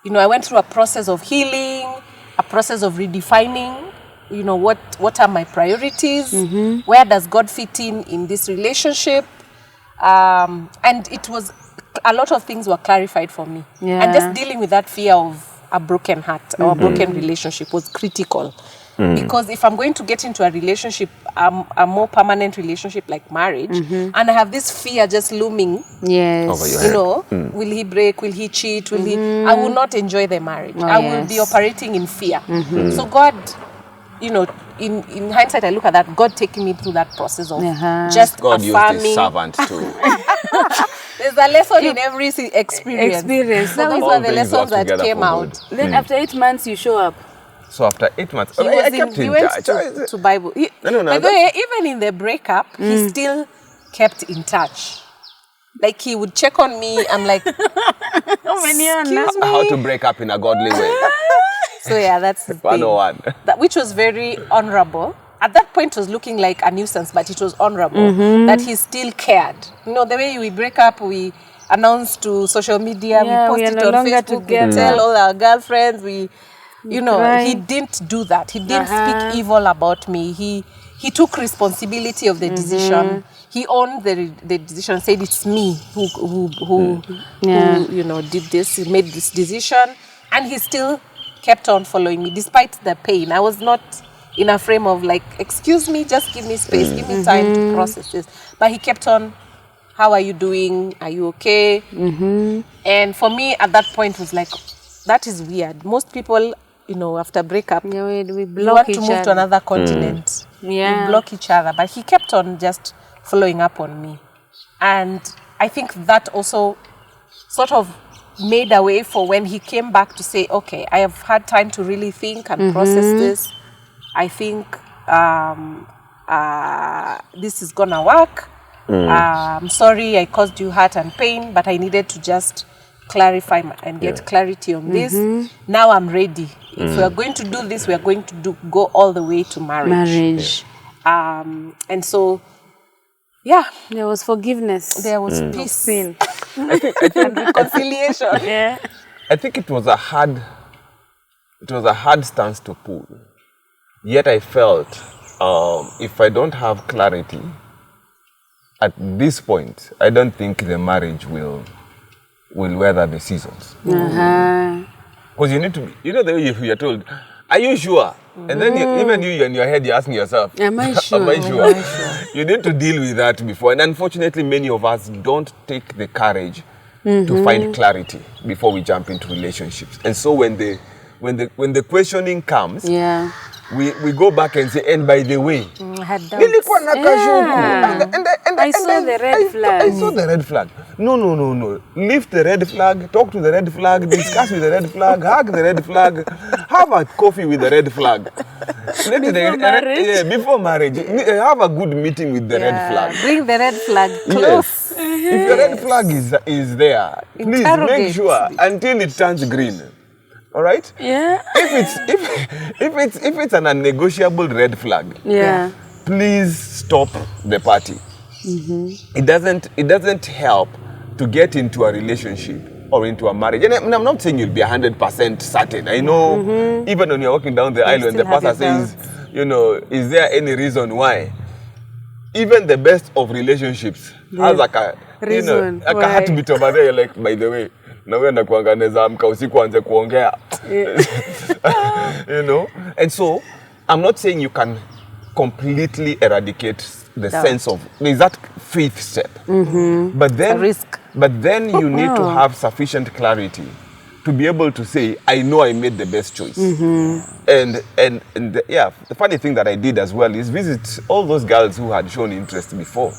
you know, I went through a process of healing, a process of redefining, you know, what are my priorities? Where does God fit in this relationship? And it was, a lot of things were clarified for me.
Yeah.
And just dealing with that fear of a broken heart or a broken relationship was critical. Because if I'm going to get into a relationship, a more permanent relationship like marriage, and I have this fear just looming,
Yes.
Over your
you
head.
know, will he break? Will he cheat? Will he? I will not enjoy the marriage. I will be operating in fear. So God, you know, in hindsight, I look at that, God taking me through that process of just
God used
affirming.
his servant too.
There's a lesson in every experience. So those
All
were the
things
lessons
work
that
together
came
for
out.
good.
Then after 8 months, you show up.
So after 8 months,
He,
I kept
he
in
went
touch.
to Bible.
No,
By the way, even in the breakup, he still kept in touch. Like he would check on me. I'm like, excuse me.
How to break up in a godly way.
So yeah, that's the thing.
101.
Which was very honorable. At that point, it was looking like a nuisance, but it was honorable that he still cared. You know, the way we break up, we announce to social media,
Yeah,
we
we
post
are
it
no
on
longer
Facebook,
together.
we tell all our girlfriends, you know,
cry.
he didn't do that. He didn't speak evil about me. He took responsibility of the decision. He owned the decision, said it's me who you know, did this, he made this decision, and he still kept on following me despite the pain. I was not in a frame of like, excuse me, just give me space, give me time to process this. But he kept on, how are you doing? Are you okay? And for me at that point was like, that is weird. Most people after breakup,
Yeah, we
you
block
want
each
to move to
other.
another continent.
Yeah.
You block each other. But he kept on just following up on me. And I think that also sort of made a way for when he came back to say, okay, I have had time to really think and process this. I think this is gonna work. I'm sorry I caused you hurt and pain, but I needed to just clarify and get clarity on this. Now I'm ready. If we are going to do this, we are going to go all the way to marriage. And so, yeah,
There was forgiveness.
there was peace
Sin.
and reconciliation.
Yeah.
I think it was a hard stance to pull. Yet I felt if I don't have clarity at this point, I don't think the marriage will weather the seasons. Because you need to, the way you're told, are you sure? And then even you in your head, you're asking yourself,
Am I sure?
Am I sure? You need to deal with that before. And unfortunately, many of us don't take the courage to find clarity before we jump into relationships. And so when the questioning comes,
Yeah.
we go back and say, and by the way,
I had doubts.
nilikuwa na kashuku. And
I saw the red flag.
I saw the red flag. No. Lift the red flag, talk to the red flag, discuss with the red flag, hug the red flag, have a coffee with the red flag. Before marriage, have a good meeting with the red flag.
Bring the red flag close.
Yes. If the red flag is there, please make
Interrogate.
sure until it turns green. All right?
Yeah.
If it's an unnegotiable red flag,
Yeah.
please stop the party. It doesn't help to get into a relationship or into a marriage. And I'm not saying you'll be 100% certain. I know even when you're walking down the aisle and the
still have
pastor
your
says, is there any reason why? Even the best of relationships has like a
Reason
like a
why.
heartbeat over there. You're like, by the way, na wewe nakuanganeza amka usiku anze kuongea. And so I'm not saying you can completely eradicate the sense of, there's that faith step, but then
a risk.
But then you need to have sufficient clarity to be able to say, I know I made the best choice. And the funny thing that I did as well is visit all those girls who had shown interest before.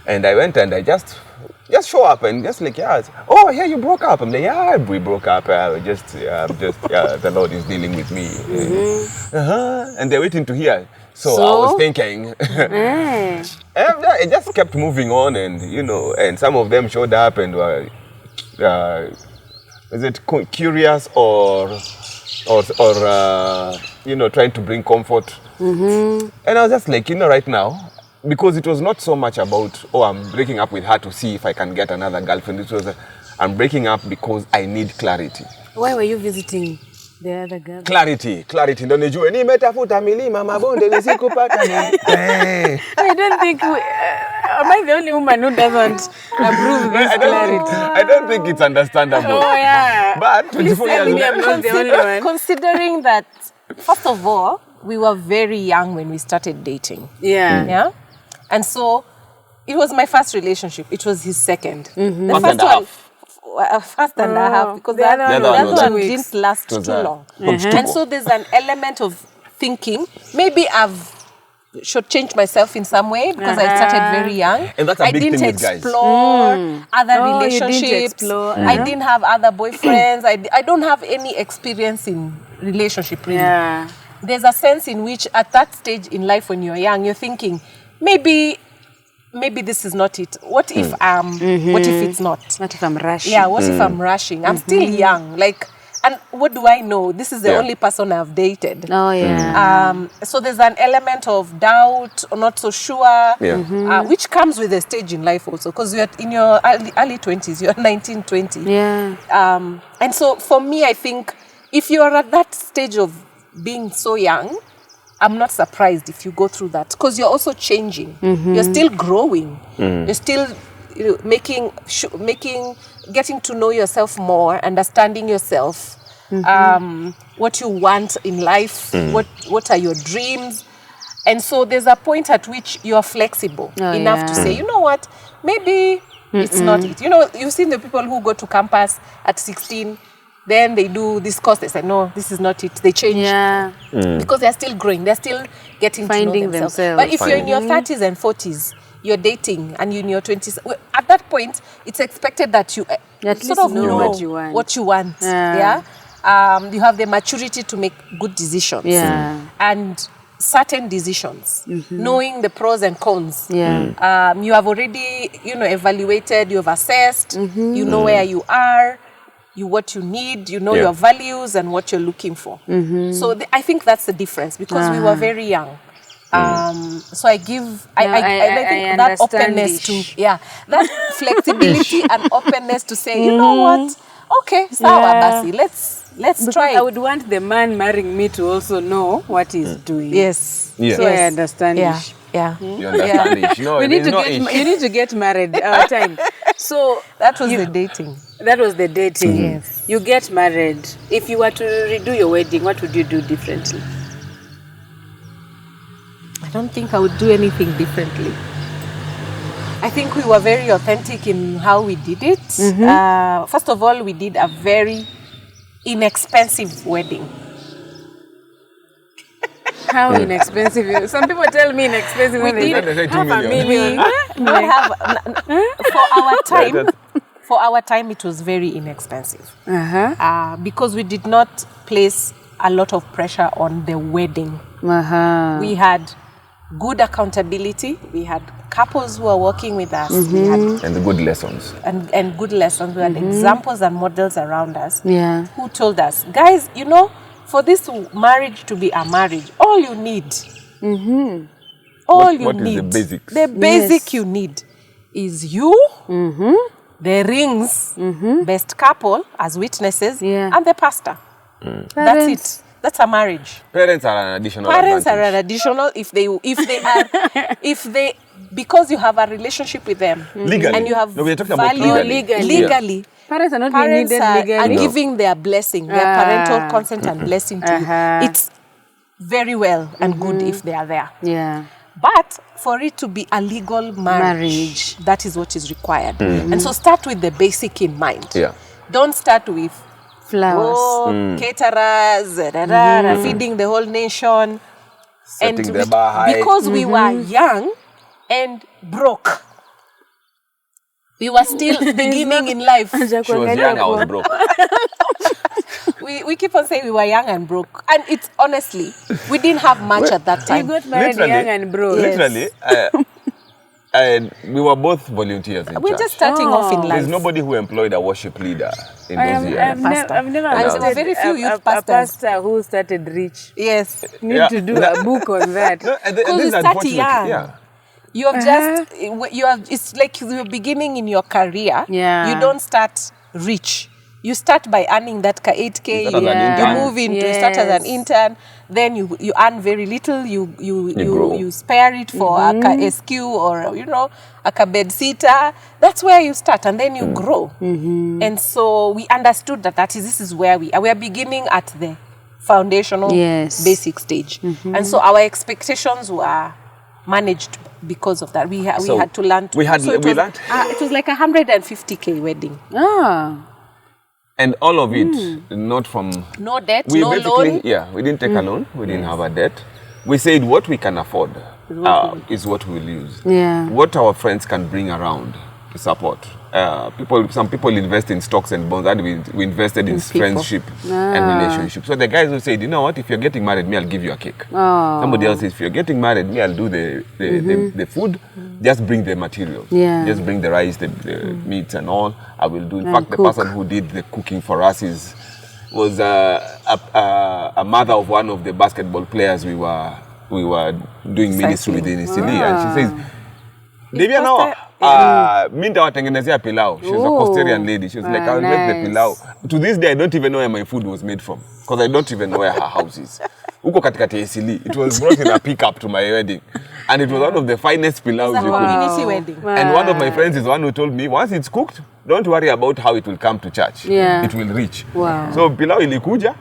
And I went and I just show up and just like, yeah, you broke up. I'm like, yeah, we broke up. The Lord is dealing with me. And they're waiting to hear. So I was thinking, and I just kept moving on, and and some of them showed up and were, is it curious or trying to bring comfort. And I was just like, right now, because it was not so much about, I'm breaking up with her to see if I can get another girlfriend. It was, I'm breaking up because I need clarity.
Why were you visiting the other girl?
Clarity. Ndio nijue nimetafuta milima mabonde nisikupata nini.
I don't think am I the only woman who doesn't approve this clarity?
I don't think it's understandable.
Oh yeah.
But 24 years
Maybe I'm not the only one.
Considering that, first of all, we were very young when we started dating.
Yeah.
And so it was my first relationship. It was his second. The
First and a half.
First and a half, because
The
the
other
other
one
one didn't last too long.
comfortable.
And so there's an element of thinking, maybe I've should change myself in some way because I started very young.
And that's a
I
big
didn't
thing with guys.
explore other
Oh, you didn't
relationships.
explore,
I didn't have other boyfriends. I don't have any experience in relationship really.
Yeah.
There's a sense in which at that stage in life when you're young, you're thinking, maybe this is not it. What if what if it's not?
What if I'm rushing?
Yeah, what if I'm rushing? I'm still young. And what do I know? This is the only person I've dated.
Oh yeah.
So there's an element of doubt or not so sure, which comes with a stage in life also, because you're in your early 20s, you're 19, 20.
Yeah.
And so for me, I think if you're at that stage of being so young, I'm not surprised if you go through that, because you're also changing. You're still growing. You're still getting to know yourself more, understanding yourself, what you want in life, what are your dreams. And so there's a point at which you're flexible enough to say, you know what, maybe it's not it. You've seen the people who go to campus at 16, Then they do this course. They say, no, this is not it. They change.
Yeah.
Because they're still growing. They're still getting
Finding
to know themselves.
themselves.
But if you're in your 30s and 40s, you're dating, and you're in your 20s, at that point, it's expected that you
At
sort
least
of
know
know
what you want.
What you want.
Yeah.
You have the maturity to make good decisions.
Yeah.
And certain decisions, knowing the pros and cons.
Yeah.
You have already, evaluated, you have assessed, you know where you are, what you need, your values and what you're looking for. So I think that's the difference, because we were very young. So I think that openness
understand
that flexibility and openness to say, you know what, okay, sawa basi, let's try.
I would want the man marrying me to also know what he's doing.
Yes.
Yeah.
So I understand.
Yeah.
You understand it. No,
We need
there's
to
no
get.
issue.
You need to get married. Our time. So
That was the dating.
that was the dating.
Yes.
You get married. If you were to redo your wedding, what would you do differently?
I don't think I would do anything differently. I think we were very authentic in how we did it. First of all, we did a very inexpensive wedding.
How inexpensive? Some people tell me inexpensive.
We
when they
did
say
$2 million.
We have, for our time, it was very inexpensive. Because we did not place a lot of pressure on the wedding. We had good accountability. We had couples who were working with us. We had
And the good lessons.
and good lessons. We had examples and models around us
Yeah.
who told us, guys, for this marriage to be a marriage, all you need,
What is the basics?
the basic you need is you, the rings, best couple as witnesses, and the pastor. That's it. That's a marriage.
Parents are an additional
Parents are
advantage.
an additional if they because you have a relationship with them
Legally.
and you have
No, we are talking about
value
legally.
legally.
Parents are not
Parents
needed
are
legally.
giving their blessing, their parental consent and blessing to you. It's very well and good if they are there.
Yeah.
But for it to be a legal marriage, that is what is required. And so start with the basic in mind.
Yeah.
Don't start with
Flowers.
caterers, feeding the whole nation.
Setting the bar high.
Because we were young and broke. We were still beginning in life.
She was young, I was broke.
We keep on saying we were young and broke. And it's honestly, we didn't have much at that
You
time.
got married
Literally.
young and broke.
Yes.
Literally, and we were both volunteers in
We're
church.
just starting off in life.
There's nobody who employed a worship leader in those years.
I've never
And there were
understood
very few youth
a
pastors.
pastor who started rich.
Yes.
Need to do a book on that.
No, and
Because
this
you
is
start
unfortunate.
young.
Yeah.
You have it's like you're beginning in your career.
Yeah.
You don't start rich. You start by earning that 8K.
You start as an
You
intern.
move into, you start as an intern. Then you earn very little.
grow.
You spare it for a SQ or a bed sitter. That's where you start, and then you grow. And so we understood this is where we are. We are beginning at the foundational basic stage, and so our expectations were managed because of that. We had to learn. It was like 150K wedding.
And all of it, not from...
No debt,
We
no
basically,
loan.
yeah, we didn't take a loan. We didn't have a debt. We said what we can afford is what we'll use.
Yeah.
What our friends can bring around to support. Some people invest in stocks and bonds, and we invested in friendship and relationship. So the guys who said, you know what, if you're getting married, me, I'll give you a cake. Somebody else says, if you're getting married, me, I'll do the food. Just bring the materials.
Yeah.
Just bring the rice, the meat and all. I will do. In
And
fact,
cook.
the person who did the cooking for us was a mother of one of the basketball players we were doing ministry with in Isili. And she says, Devia, no. Mi nitawatengenezea pilau. She's a Costarian lady. She was like, I'll make the pilau. To this day, I don't even know where my food was made from. Because I don't even know where her house is. Uko katikati ya Isili. It was brought in a pickup to my wedding. And it was one of the finest pilaus
It's a
you could.
community wedding.
And one of my friends is the one who told me, once it's cooked, don't worry about how it will come to church.
Yeah.
It will reach.
Wow.
So pilau ilikuja.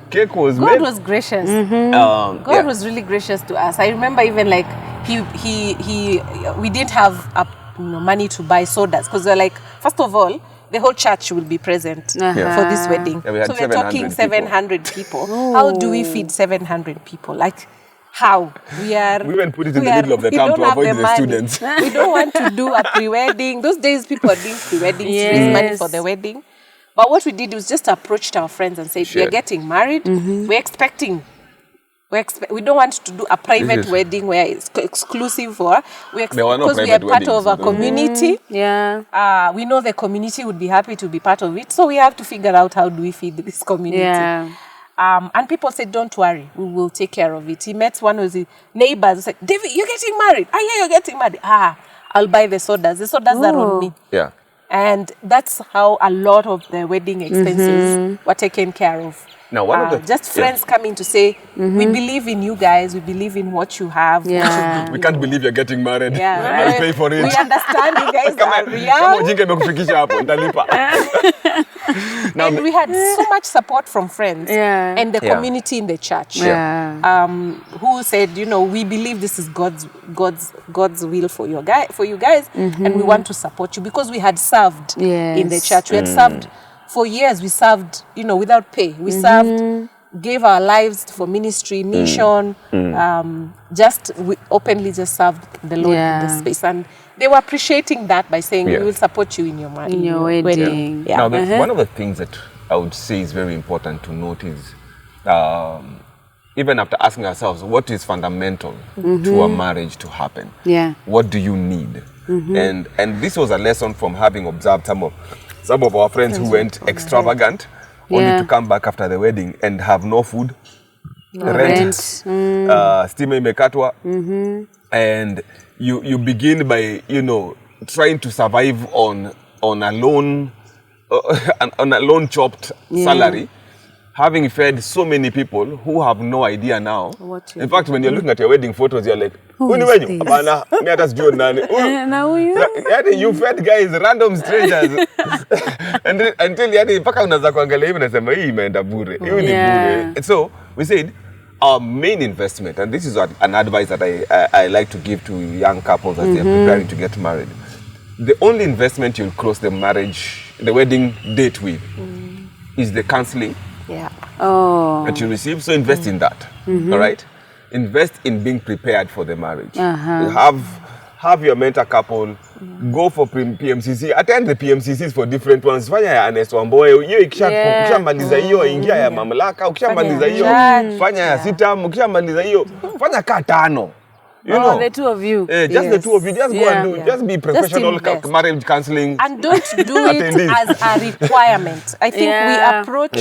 Cake was
God
made.
was gracious.
God
was really gracious to us. I remember even like we didn't have money to buy sodas because we're like, first of all, the whole church will be present for this wedding.
Yeah, we had
so we're talking
700
people. How do we feed 700 people? Like, how?
We even put it in the middle of the
we
town
don't
to
have
avoid
the
the
money.
students.
We don't want to do a pre-wedding. Those days people are doing pre-weddings to raise money for the wedding. But what we did was just approached our friends and said, we're getting married. We're expecting. We don't want to do a private wedding where it's exclusive for. Because we are part of a community.
Yeah.
We know the community would be happy to be part of it. So we have to figure out how do we feed this community.
Yeah.
And people said, don't worry, we will take care of it. He met one of his neighbors who said, David, you're getting married. Ah, yeah, you're getting married. I'll buy the sodas. The sodas are on me.
Yeah.
And that's how a lot of the wedding expenses were taken care of.
Now, one of the
just friends coming to say, we believe in you guys, we believe in what you have.
Yeah.
We can't believe you're getting married.
Yeah.
I'll pay for it.
We understand you guys are young.
Kama ujinga imekufikisha hapo, nitalipa.
And we had so much support from friends and the community in the church who said, we believe this is God's will for you guys, and we want to support you because we had served in the church. We had served for years. We served, without pay. We served, gave our lives for ministry, mission. We openly just served the Lord in the space, and they were appreciating that by saying, we will support you in your marriage,
in your wedding.
Now, one of the things that I would say is very important to note is, even after asking ourselves, what is fundamental to a marriage to happen?
Yeah.
What do you need? And this was a lesson from having observed some of our friends who went extravagant, only to come back after the wedding and have no food, rent, stima imekatwa, and you begin by trying to survive on a loan on a loan chopped salary, having fed so many people who have no idea now. In fact, when you're looking at your wedding photos, you're like, you fed guys, random strangers. Until mpaka unaanza kuangalia hivi nasema hii imeenda bure. Hiyo ni bure. So we said our main investment, and this is an advice that I like to give to young couples as they're preparing to get married. The only investment you'll close the wedding date with is the counseling that you receive. So invest in that. All right? Invest in being prepared for the marriage. Have your mentor couple, go for PMCC, attend the PMCCs for different ones. Fanya ya Anes Wamboe, hiyo ukishamaliza hiyo ingia ya mamlaka, ukishamaliza hiyo fanya ya sitam, ukishamaliza hiyo fanya ka 5.
The two of you.
Just the two of you. Just go and do it. Just be professional marriage counseling.
And don't do it as a requirement. I think we approach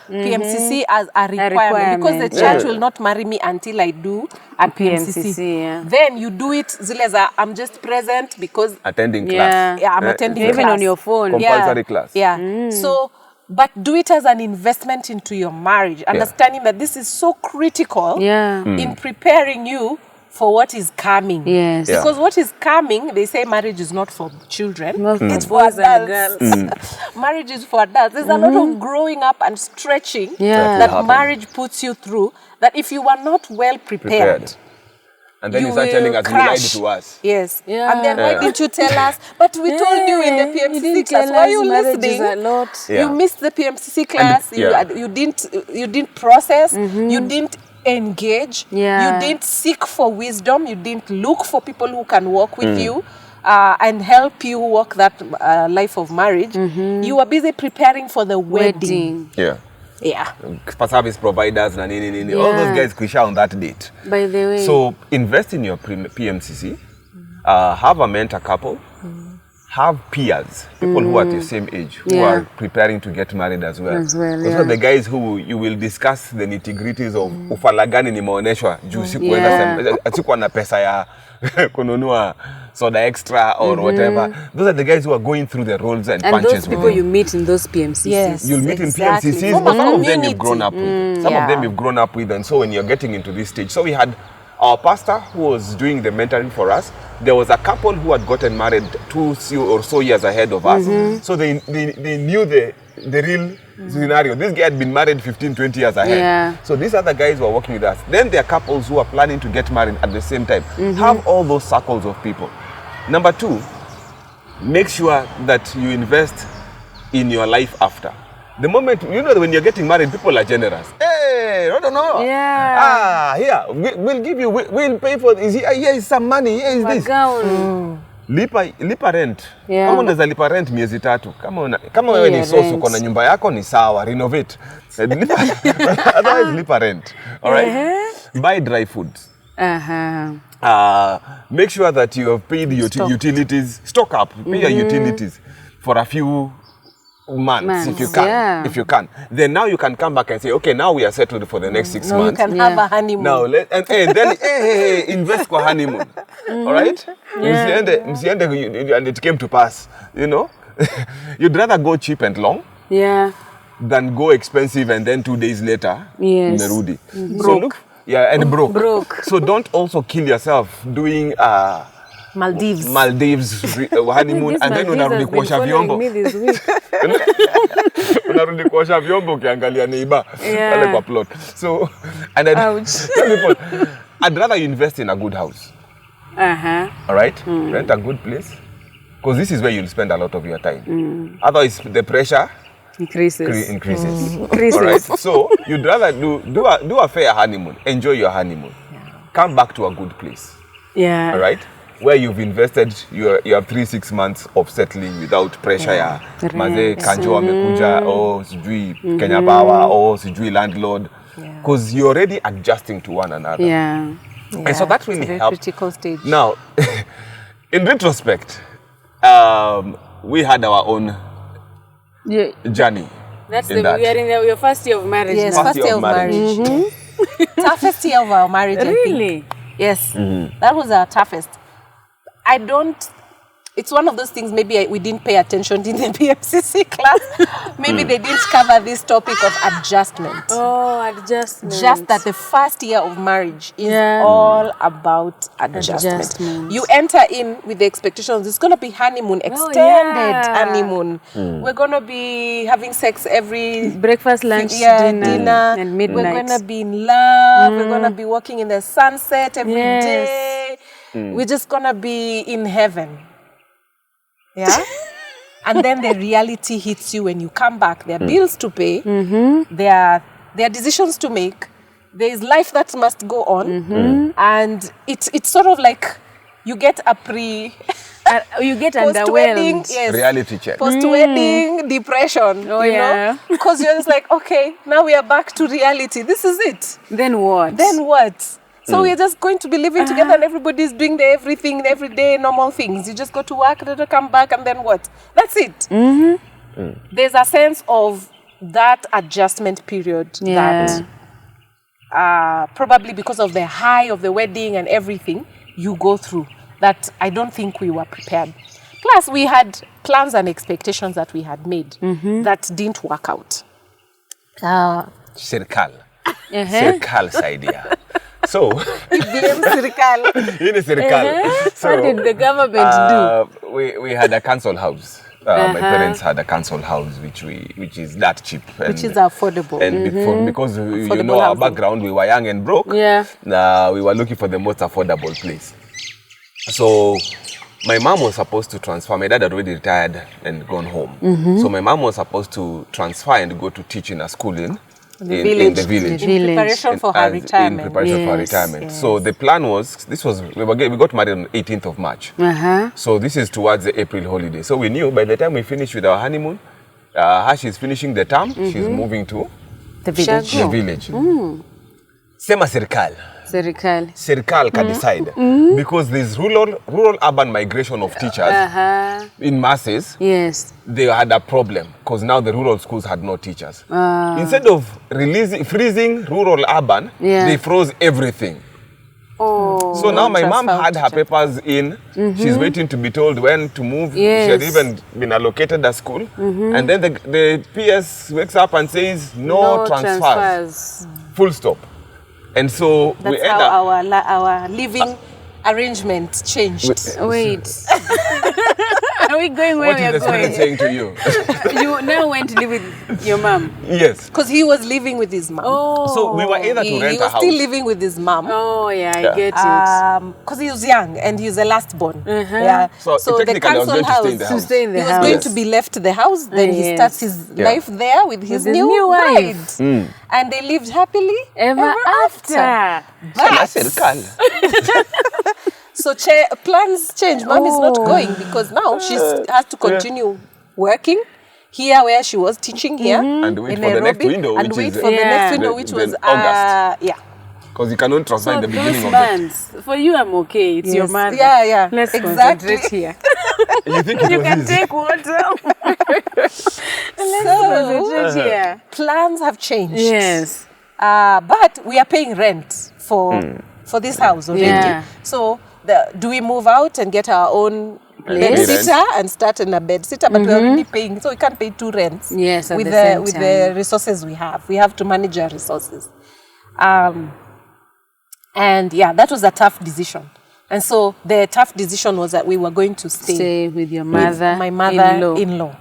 PMCC as a requirement because the church will not marry me until I do a PMCC. Then you do it, Zileza, I'm just present because...
Attending class.
Yeah, I'm attending
even
class.
On your phone.
Compulsory class.
Yeah. So, but do it as an investment into your marriage. Understanding that this is so critical in preparing you for what is coming.
Yes.
Because what is coming, they say marriage is not for children. It's for
boys and
adults. Marriage is for adults. There's a lot of growing up and stretching that marriage puts you through, that if you are not well prepared.
And then you start telling us, you lied to us.
Yes. And then why didn't you tell us? But we told you in the PMCC class. Why are you listening? You missed the PMCC class. You didn't process. You didn't engage. You didn't seek for wisdom. You didn't look for people who can walk with you and help you walk that life of marriage. You were busy preparing for the wedding.
Service providers and all those guys kuisha on that date.
By the way.
So invest in your PMCC. Have a mentor couple. Have peers, people who are at the same age, who are preparing to get married as well. Those are the guys who you will discuss the nitty-gritties of ufalagani nimeoneshwa juu sikuwa na pesa ya kununua soda extra or whatever. Those are the guys who are going through the roles and punches.
And those people you meet in those PMCCs.
Yes,
you'll meet in PMCCs, but some of them you've grown up with. Some of them you've grown up with, and so when you're getting into this stage. So we had our pastor who was doing the mentoring for us. There was a couple who had gotten married 2 or so years ahead of us. So they knew the real scenario. This guy had been married 15, 20 years ahead. So these other guys were working with us. Then there are couples who are planning to get married at the same time. Have all those circles of people. Number 2, make sure that you invest in your life after. The moment, you know, when you're getting married, people are generous. Hey, I don't know.
Yeah.
Here, we'll give you, we'll pay for this. Here is some money, here is this. Lipa rent.
Yeah.
Kama unaweza lipa rent miezi 3. Kama wewe ni sosu uko na nyumba yako ni sawa, renovate. Otherwise lipa rent. All right? Buy dry foods. Make sure that you have paid your utilities. Stock up, pay your utilities for a few months if you can.
Yeah.
If you can, then now you can come back and say, okay, now we are settled for the next 6
No,
months.
you can have a honeymoon.
Now and then invest for honeymoon. All right? Msiende, and it came to pass. You know, you'd rather go cheap and long.
Yeah.
Than go expensive and then 2 days later,
Yes.
Merudi.
Broke.
So look, and broke.
Broke.
So don't also kill yourself doing
Maldives
honeymoon and then unarudi kuosha vyombo. Unarudi kuosha vyombo ukiangalia neighbor pale kwa plot. So and then tell people, I'd rather you invest in a good house. All right? Rent a good place. Because this is where you'll spend a lot of your time. Otherwise the pressure increases. All right? So you'd rather do a fair honeymoon. Enjoy your honeymoon. Come back to a good place.
Yeah.
All right? Where you've invested, you have 3-6 months of settling without pressure ya mazee kanjo amekuja sijui Kenya Power sijui landlord, because you're already adjusting to one another. And so that really helps.
critical stage.
Now, in retrospect, we had our own journey.
That's
we
are in your first year of marriage.
Yes,
now.
first year of marriage. Toughest year of our marriage,
Really?
I think. Yes, that was our toughest. It's one of those things, maybe we didn't pay attention in the PMCC class. Maybe they didn't cover this topic of adjustment.
Oh, adjustment.
Just that the first year of marriage is all about adjustment. You enter in with the expectations, it's going to be honeymoon, extended honeymoon. We're going to be having sex every...
breakfast, lunch, dinner, and midnight.
We're going to be in love. We're going to be walking in the sunset every day. We're just going to be in heaven. Yeah? And then the reality hits you when you come back. There are bills to pay. There are decisions to make. There is life that must go on. And it's sort of like you get a
you get
post-wedding,
underwhelmed.
Reality check.
Post-wedding depression. You know? Because you're just like, okay, now we are back to reality. This is it.
Then what?
So we're just going to be living together and everybody's doing everything, every day, normal things. You just go to work, come back, and then what? That's it. There's a sense of that adjustment period that probably because of the high of the wedding and everything you go through, that I don't think we were prepared. Plus, we had plans and expectations that we had made that didn't work out.
Serikal idea. So,
What did the government do?
We had a council house. My parents had a council house, which is that cheap,
Which is affordable.
And because you know our background, we were young and broke. We were looking for the most affordable place. So my mom was supposed to transfer. My dad had already retired and gone home. So my mom was supposed to transfer and go to teach in a school in the village.
In preparation for her retirement.
In preparation for her retirement. Yes. So the plan was, we got married on 18th of March. So this is towards the April holiday. So we knew by the time we finished with our honeymoon, she's finishing the term, she's moving to
the village.
Sema Serikal can decide. Because there's rural-urban migration of teachers in masses.
Yes.
They had a problem because now the rural schools had no teachers. Instead of freezing rural-urban, they froze everything. So now my mom had her papers in. She's waiting to be told when to move. She had even been allocated a school. And then the PS wakes up and says, no transfers. Full stop. And so
that's how our living arrangement changed.
Wait. Are we going where
What
we
is
are
the spirit
going?
saying to you?
You now went to live with your mom.
Yes.
Because he was living with his mom.
Oh.
So we were either to
he
rent a
was
house.
still living with his mom.
Oh, yeah, I
Yeah.
get it.
Because he was young and he was the last born. Yeah.
So
the
technically I was
council
going to stay in the
To
house.
stay in the
He was
house.
going to be left the house. Then he
Yes.
starts his life there with his
his
new
new
bride.
wife.
And they lived happily
Ever after.
Sana
But,
serikali.
so plans change. Mom is not going because now she has to continue working here where she was teaching here.
And wait
in
for the next
Nairobi,
window,
and
which
wait
is
for the next window,
the-
which
the
was
August.
yeah.
Because you cannot transfer
So
in the beginning
those
of the...
months, for you, I'm okay. It's your
Yes.
mother.
Yeah.
Let's
Exactly.
concentrate here.
You think it
You
was
can
easy?
take water. Let's
So
concentrate here.
plans have changed.
Yes.
But we are paying rent for this house already.
Yeah.
So do we move out and get our own bed
Place.
sitter and start in a bed sitter? But we're already paying, so we can't pay two rents.
Yes, at
with
the same
with
time.
the resources we have. We have to manage our resources. And yeah, that was a tough decision. And so the tough decision was that we were going to
Stay with your
with
mother.
my mother-in-law.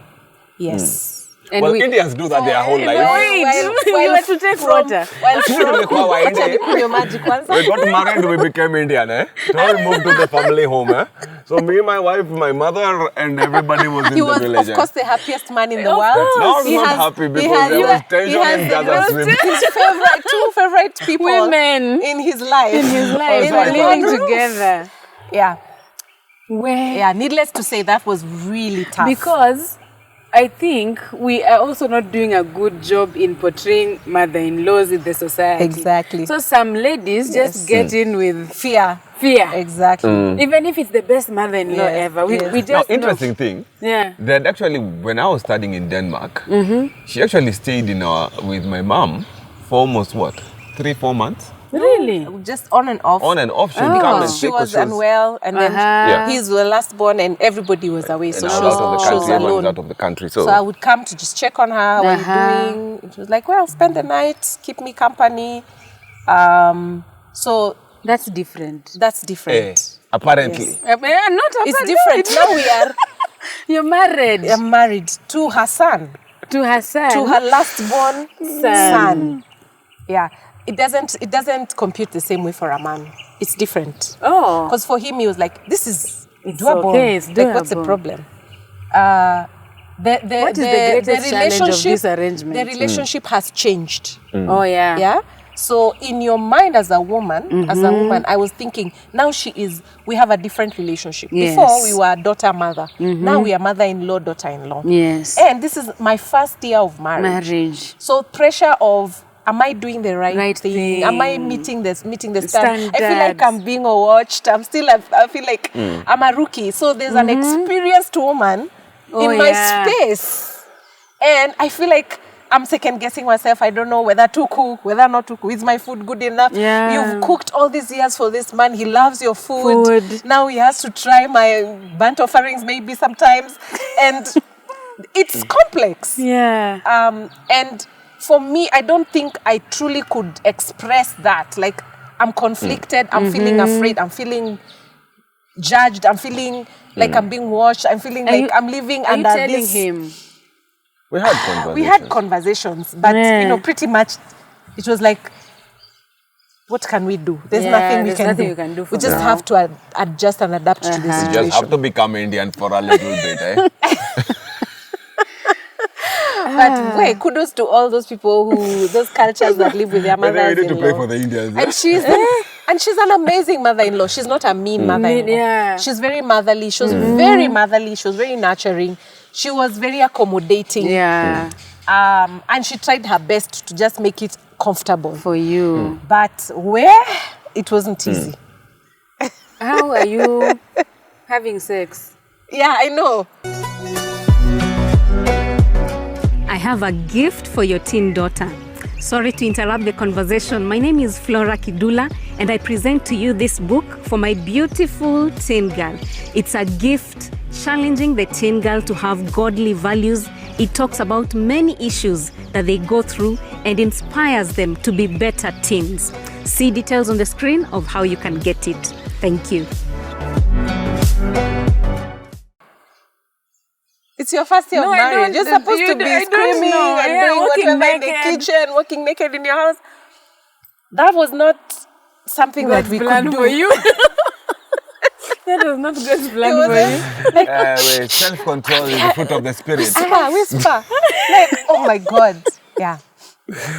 Yes.
And
Well,
we,
Indians do that their whole life.
Wait, you had to take water.
Well,
Tulikuwa waende.
nikunywe maji kwanza.
We got married, we became Indian, eh? So we moved to the family home, eh? So me, my wife, my mother, and everybody was in
He
the
was,
village.
of course, the happiest man in the
Of
world.
course.
No, I was
He
not
has-
happy
he
because
has-
there was
he
tension
has
in
the
Gaza
most-
Strip.
his two favorite people
Women
in his life.
in his life
Oh,
were
sorry,
living
sorry.
together.
Yeah,
Where?
yeah. Needless to say, that was really tough.
Because I think we are also not doing a good job in portraying mother-in-laws in the society.
Exactly.
So some ladies just get in with
fear.
fear.
Exactly.
Even if it's the best mother-in-law
Yes,
ever. We
yes.
we
Now,
just
interesting thing,
Yeah.
that actually, when I was studying in Denmark, she actually stayed with my mom for almost, 3-4 months?
Really?
Just on and off.
On and off, she would come and
She
take
was
us.
unwell, and then
Yeah.
he's the last born, and everybody was away, so
And I
she
was out of the
was, she was
country, everyone was
alone.
out of the country.
So I would come to just check on her. How are you doing? It was like, well, spend the night, keep me company. So
That's different.
that's different.
apparently.
Not
It's different. Now we are
You're married
married to her son,
to her son.
to her last born son. Yeah, it doesn't compute the same way for a man. It's different.
Oh.
Because for him, he was like, this is
It's
doable.
okay, it's
Like, what's the
doable.
problem?
What is the greatest challenge of this arrangement?
The relationship has changed.
Oh, yeah.
Yeah. So in your mind as a woman, I was thinking, now we have a different relationship.
Yes.
Before we were daughter-mother. Now we are mother-in-law, daughter-in-law.
Yes.
And this is my first year of marriage.
Marriage.
So pressure of, am I doing the right,
Right
thing?
thing.
Am I meeting the standard? I feel like
Standards.
I'm being watched. I feel like I'm a rookie. So there's an experienced woman in my space. And I feel like I'm second guessing myself. I don't know whether to cook, whether not to cook. Is my food good enough?
Yeah.
You've cooked all these years for this man. He loves your food.
Food.
Now he has to try my burnt offerings maybe sometimes. And it's complex.
Yeah.
And for me, I don't think I truly could express that. Like, I'm conflicted, I'm feeling afraid, I'm feeling judged, I'm feeling like I'm being watched, I'm feeling
Are
like
you-
I'm living
Are you
under
telling
this.
him?
We had conversations.
We had conversations, but
Yeah.
pretty much it was like, what can we do? There's
Yeah,
nothing we
there's
can
nothing
do.
we can do for
We just
now.
have to adjust and adapt to the
You just
situation.
have to become Indian for a little bit, eh?
But wait, kudos to all those people those cultures that live with their
But then we need to
mothers-in-law.
pray for the Indians. eh?
And she's an amazing mother-in-law. She's not a mean mother-in-law.
Yeah.
She's very motherly. She was very motherly. She was very nurturing. She was very accommodating.
Yeah.
And she tried her best to just make it comfortable.
For you.
But where it wasn't easy.
How are you having sex?
Yeah, I know.
I have a gift for your teen daughter. Sorry to interrupt the conversation. My name is Flora Kidula, and I present to you this book for my beautiful teen girl. It's a gift challenging the teen girl to have godly values. It talks about many issues that they go through and inspires them to be better teens. See details on the screen of how you can get it. Thank you.
It's your first year of
No, I
marriage.
don't.
You're supposed to be
I don't
screaming
know.
and
Yeah,
doing
walking
whatever in the
naked.
kitchen, walking naked in your house. That was not something that we
plan
could do.
for you. That was not God's plan
It
for you.
wasn't
Self-control is the fruit of the spirit.
whisper. Like, oh my God. Yeah.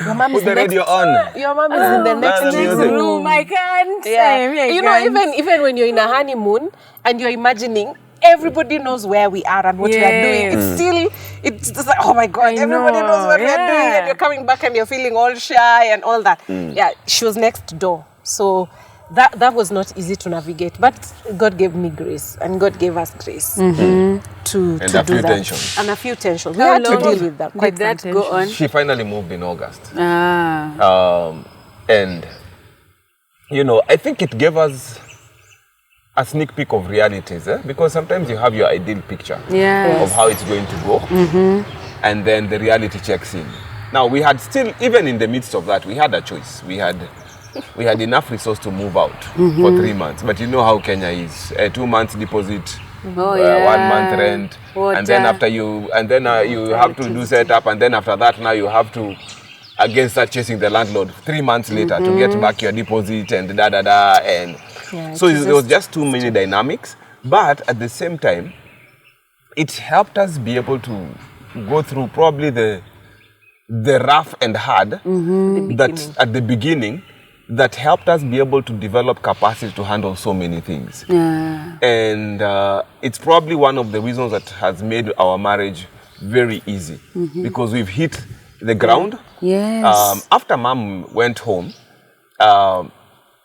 Your mom is
Put the
next.
radio on.
Your mom is in the next
the music.
room.
I can't.
Yeah. You know, even when you're in a honeymoon and you're imagining, everybody knows where we are and what we are doing. It's just like, oh my God, everybody knows what we are doing, and you're coming back and you're feeling all shy and all that. Yeah, she was next door. So that was not easy to navigate. But God gave me grace, and God gave us grace to
And
do
a few
that.
tensions.
And a few tensions. We
How
had to
long
deal with that.
did that go on?
She finally moved in August.
Ah.
And, you know, I think it gave us a sneak peek of realities, because sometimes you have your ideal picture of how it's going to go, and then the reality checks in. Now, we had still, even in the midst of that, we had a choice. We had enough resource to move out for 3 months, but you know how Kenya is. 2 months deposit, 1 month rent, and then after you have to do setup, and then after that now you have to again start chasing the landlord 3 months later to get back your deposit and and so there was just too many dynamics. But at the same time, it helped us be able to go through probably the rough and hard that at the beginning that helped us be able to develop capacity to handle so many things. And it's probably one of the reasons that has made our marriage very easy, because we've hit the ground. After Mom went home,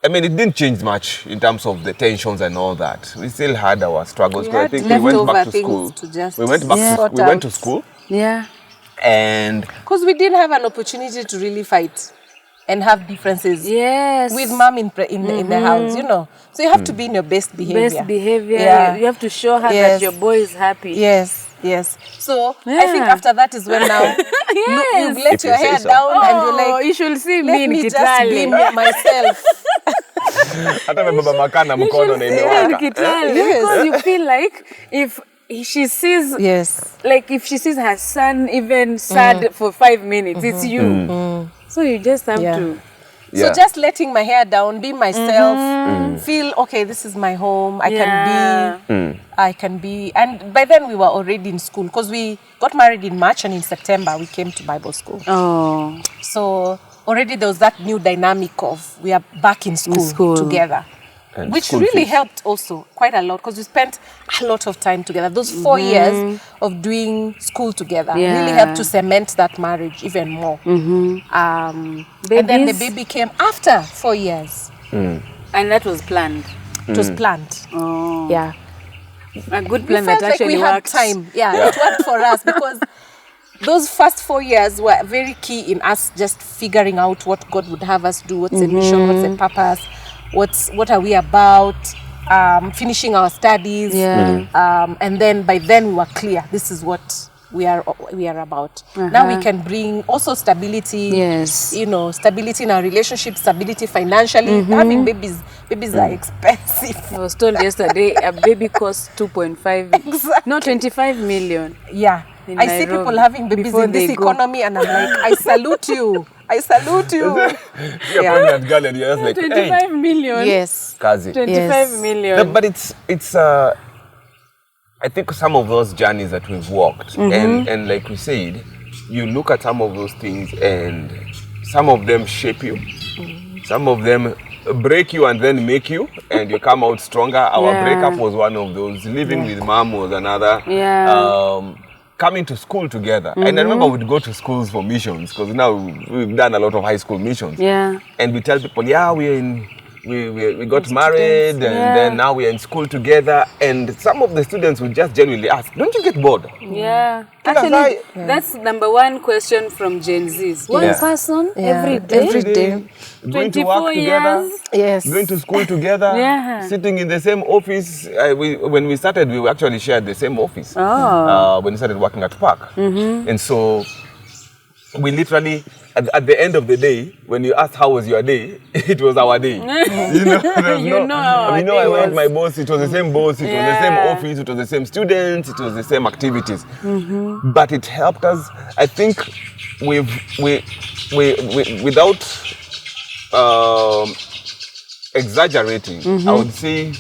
I mean, it didn't change much in terms of the tensions and all that. We still had our struggles. But I think we went back to school. We went to school.
Yeah.
And
because we didn't have an opportunity to really fight and have differences with Mom in the house, you know. So you have to be in your best behavior.
Best behavior.
Yeah.
You have to show her that your boy is happy.
Yes. So I think after that is when now you've let your hair down and you're like,
you should see
let
me in
me just
Kitale.
be myself.
hata amebeba makana mkono na imewaka.
Because you feel like if she sees like if she sees her son even sad for 5 minutes, it's you. So you just have to.
So just letting my hair down, be myself, feel okay, this is my home. I can be, and by then we were already in school because we got married in March and in September we came to Bible school. Oh, so already there was that new dynamic of we are back in school. Together. And which really helped also quite a lot because we spent a lot of time together. Those 4 years of doing school together really helped to cement that marriage even more. And then the baby came after 4 years.
And that was planned.
It was planned.
Oh.
Yeah.
A good plan
we felt
that actually
like we
worked.
Had time. Yeah, it worked for us because those first 4 years were very key in us just figuring out what God would have us do, what's the mission, what's the purpose. What are we about? Finishing our studies, and then by then we were clear. This is what we are about. Now we can bring also stability. You know, stability in our relationship, stability financially. Having babies are expensive.
I was told yesterday a baby costs 2.5, no 25 million.
Yeah, I see people having babies in this economy, and I'm like, I salute you. I salute you.
You're pregnant girl and you're just like,
25 million.
Yes.
Kazi.
25 million.
No, but it's I think some of those journeys that we've walked, and like we said, you look at some of those things and some of them shape you. Some of them break you and then make you, and you come out stronger. Our breakup was one of those. Living with Mom was another. Coming to school together. And I remember we'd go to schools for missions because now we've done a lot of high school missions. And we tell people, we got married and then now we're in school together. And some of the students would just genuinely ask, don't you get bored?
Actually, that's number one question from Gen Zs. One person every day.
Going to work together. Going to school together. Sitting in the same office. When we started, we actually shared the same office. When we started working at Park. And so we literally, at the end of the day, when you asked how was your day, it was our day. I went my boss, it was the same boss, it was the same office, it was the same students, it was the same activities. But it helped us. I think without exaggerating, I would say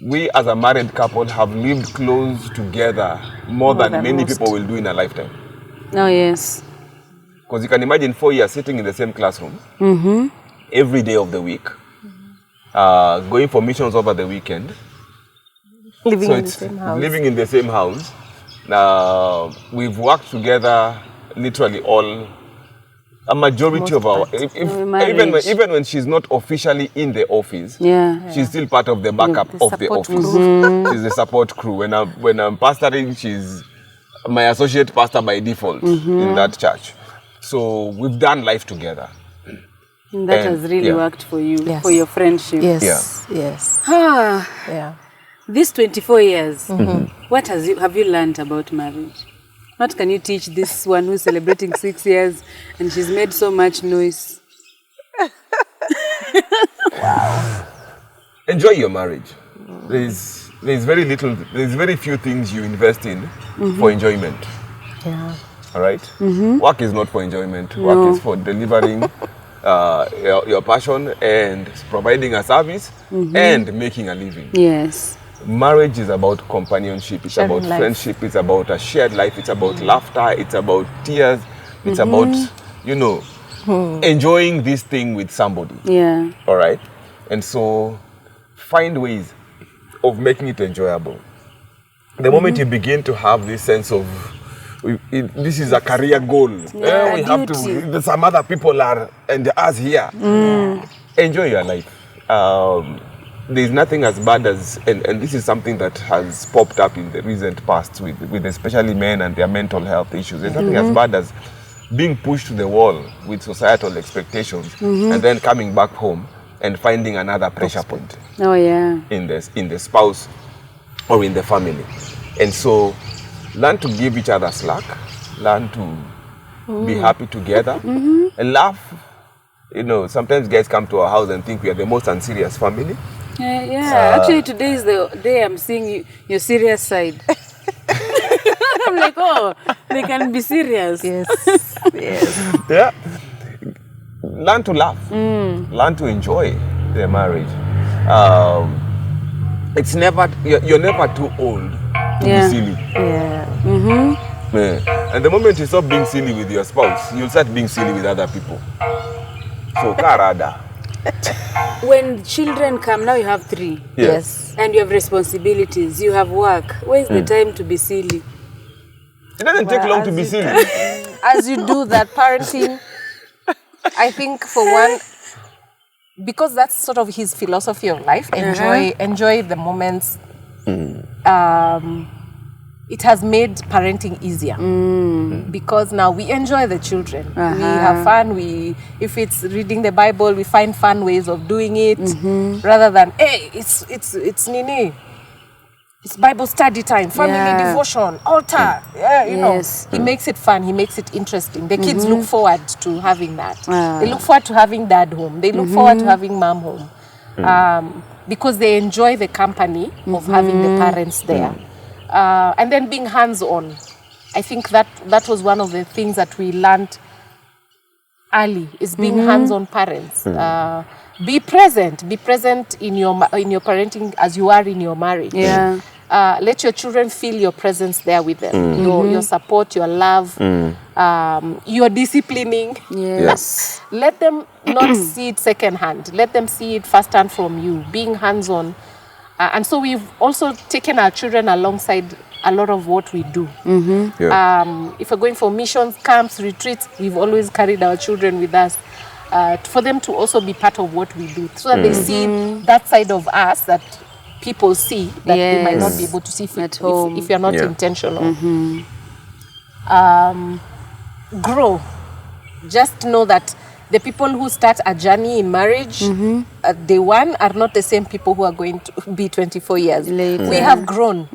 we as a married couple have lived close together more than many people will do in a lifetime.
Oh, yes.
Because you can imagine 4 years sitting in the same classroom every day of the week, going for missions over the weekend.
Living in the same house.
Living in the same house. We've worked together literally a majority of our, even when she's not officially in the office, she's still part of the backup of the office. She's the support crew. When I'm pastoring, she's my associate pastor by default in that church. So we've done life together.
And that has really worked for you, for your friendship.
Yes, yes.
These 24 years, what have you learned about marriage? What can you teach this one who's celebrating 6 years and she's made so much noise?
Wow.
Enjoy your marriage. There's very few things you invest in for enjoyment.
Yeah.
All right? Work is not for enjoyment. Work is for delivering your passion and providing a service and making a living.
Yes.
Marriage is about companionship. It's about friendship. It's about a shared life. It's about laughter. It's about tears. It's about, enjoying this thing with somebody.
Yeah.
All right? And so find ways of making it enjoyable. The moment you begin to have this sense of, this is a career goal. We have to, some other people are, and us here. Enjoy your life. There's nothing as bad as, and this is something that has popped up in the recent past with especially men and their mental health issues. There's nothing as bad as being pushed to the wall with societal expectations and then coming back home and finding another pressure point.
Oh, yeah.
In the spouse or in the family. And so learn to give each other slack, learn to be happy together and laugh. You know, sometimes guys come to our house and think we are the most unserious family.
Actually, today is the day I'm seeing your serious side. I'm like, oh, they can be serious.
Yes. Yes.
Yeah. Learn to laugh. Learn to enjoy the marriage. It's never, you're never too old to be silly.
Yeah.
And the moment you stop being silly with your spouse, you'll start being silly with other people. So, karada.
When children come, now you have 3.
Yes.
And you have responsibilities, you have work. Where is the time to be silly?
It doesn't take long to be silly.
As you do that parenting, I think for one, because that's sort of his philosophy of life, enjoy the moments. It has made parenting easier because now we enjoy the children. We have fun. If it's reading the Bible, we find fun ways of doing it rather than, hey, it's Nini. It's Bible study time, family devotion, altar. Yeah, you know, he makes it fun. He makes it interesting. The kids look forward to having that. They look forward to having dad home. They look forward to having mom home because they enjoy the company of having the parents there. And then being hands-on. I think that was one of the things that we learned early, is being hands-on parents. Be present in your parenting as you are in your marriage. Yeah. Let your children feel your presence there with them. Your support, your love, your disciplining.
Yes.
Let them not see it secondhand. Let them see it firsthand from you, being hands-on. And so we've also taken our children alongside a lot of what we do. If we're going for missions, camps, retreats, we've always carried our children with us for them to also be part of what we do, so that they see that side of us that people see that they might not be able to see if you're not intentional. Grow. Just know that the people who start a journey in marriage at day one are not the same people who are going to be 24 years
Later.
We have grown.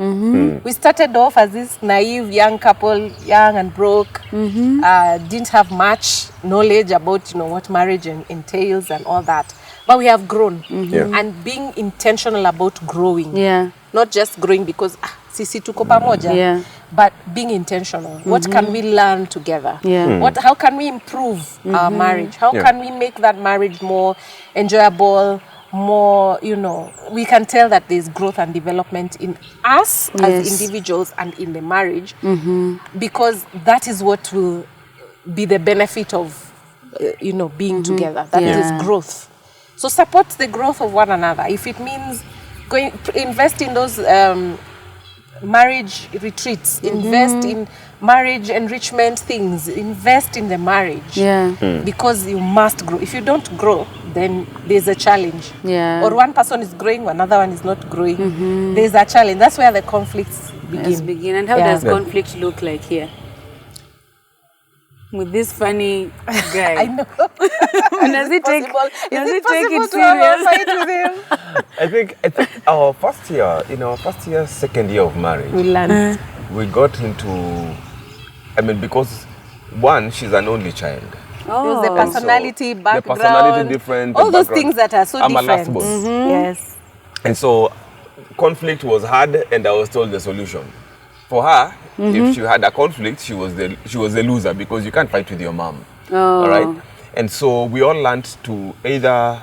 We started off as this naive young couple, young and broke, didn't have much knowledge about what marriage entails and all that, but we have grown. And being intentional about growing, not just growing because sisi tuko pamoja, but being intentional. What can we learn together? How can we improve our marriage? How can we make that marriage more enjoyable, more, we can tell that there's growth and development in us as individuals and in the marriage, because that is what will be the benefit of, being together. That is growth. So support the growth of one another. If it means invest in those marriage retreats, invest in marriage enrichment things, invest in the marriage, because you must grow. If you don't grow, then there's a challenge, or one person is growing, another one is not growing. There's a challenge. That's where the conflicts begin.
And how does conflict look like here with this funny guy?
I know.
Does he take it
to have a
serious?
fight with him?
I think our first year, second year of marriage,
We learn.
we got into, because one, she's an only child.
There's the personality,
The
background,
personality different.
all
the
those
background.
things that are so
I'm a last
different.
born.
Yes.
And so conflict was hard, and I was told the solution. For her, if she had a conflict, she was the loser, because you can't fight with your mom. All right? And so we all learned to either,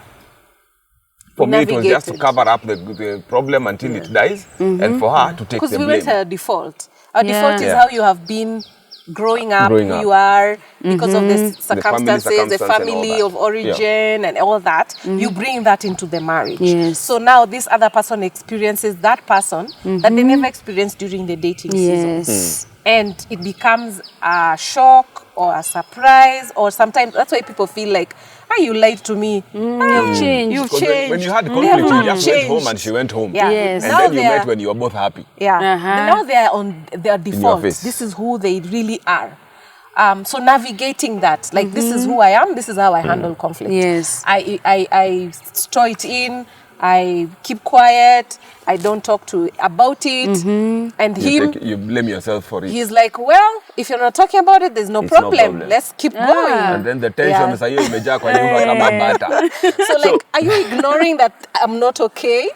for me, it was just to cover up the problem until it dies, and for her to take the
Because we
blame.
went her default. Our default is how you have been growing up, who you are, because of the circumstances, the family of origin and all that. You bring that into the marriage.
Yes.
So now this other person experiences that person that they never experienced during the dating season. And it becomes a shock or a surprise, or sometimes that's why people feel like, you lied to me.
You've changed.
You've
'Cause
changed.
when you had conflict, you
Never
just went home
changed.
and she went home.
Yeah.
Yes.
And
Now
then you
they are-
met when you were both happy.
Yeah. Now they are on their default.
face.
This is who they really are. So navigating that, like this is who I am. This is how I handle conflict.
Yes.
I store it in. I keep quiet. I don't talk about it. And
You blame yourself for it.
he's like, well, if you're not talking about it, there's no
It's no
problem.
problem.
Let's keep going.
And then the tension is imejaa kwa nyumba kama bata.
So like, are you ignoring that I'm not okay?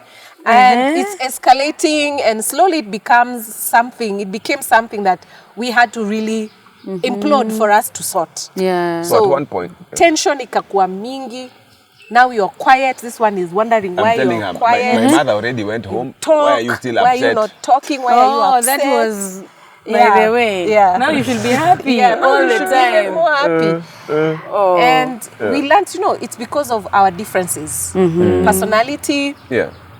And it's escalating, and slowly it became something that we had to really implode for us to sort.
Yeah.
So at one point,
Tension ikakuwa mingi. Now you're quiet. This one is wondering why
I'm telling
you're
her,
quiet.
my mother already went home.
Talk.
Why are you still
Why are
upset?
you not talking? Why are you upset?
that was
Yeah.
by the way.
Yeah.
Now you should be happy
now
all
you
the
should be even
time.
more happy. And we learned, it's because of our differences, personality,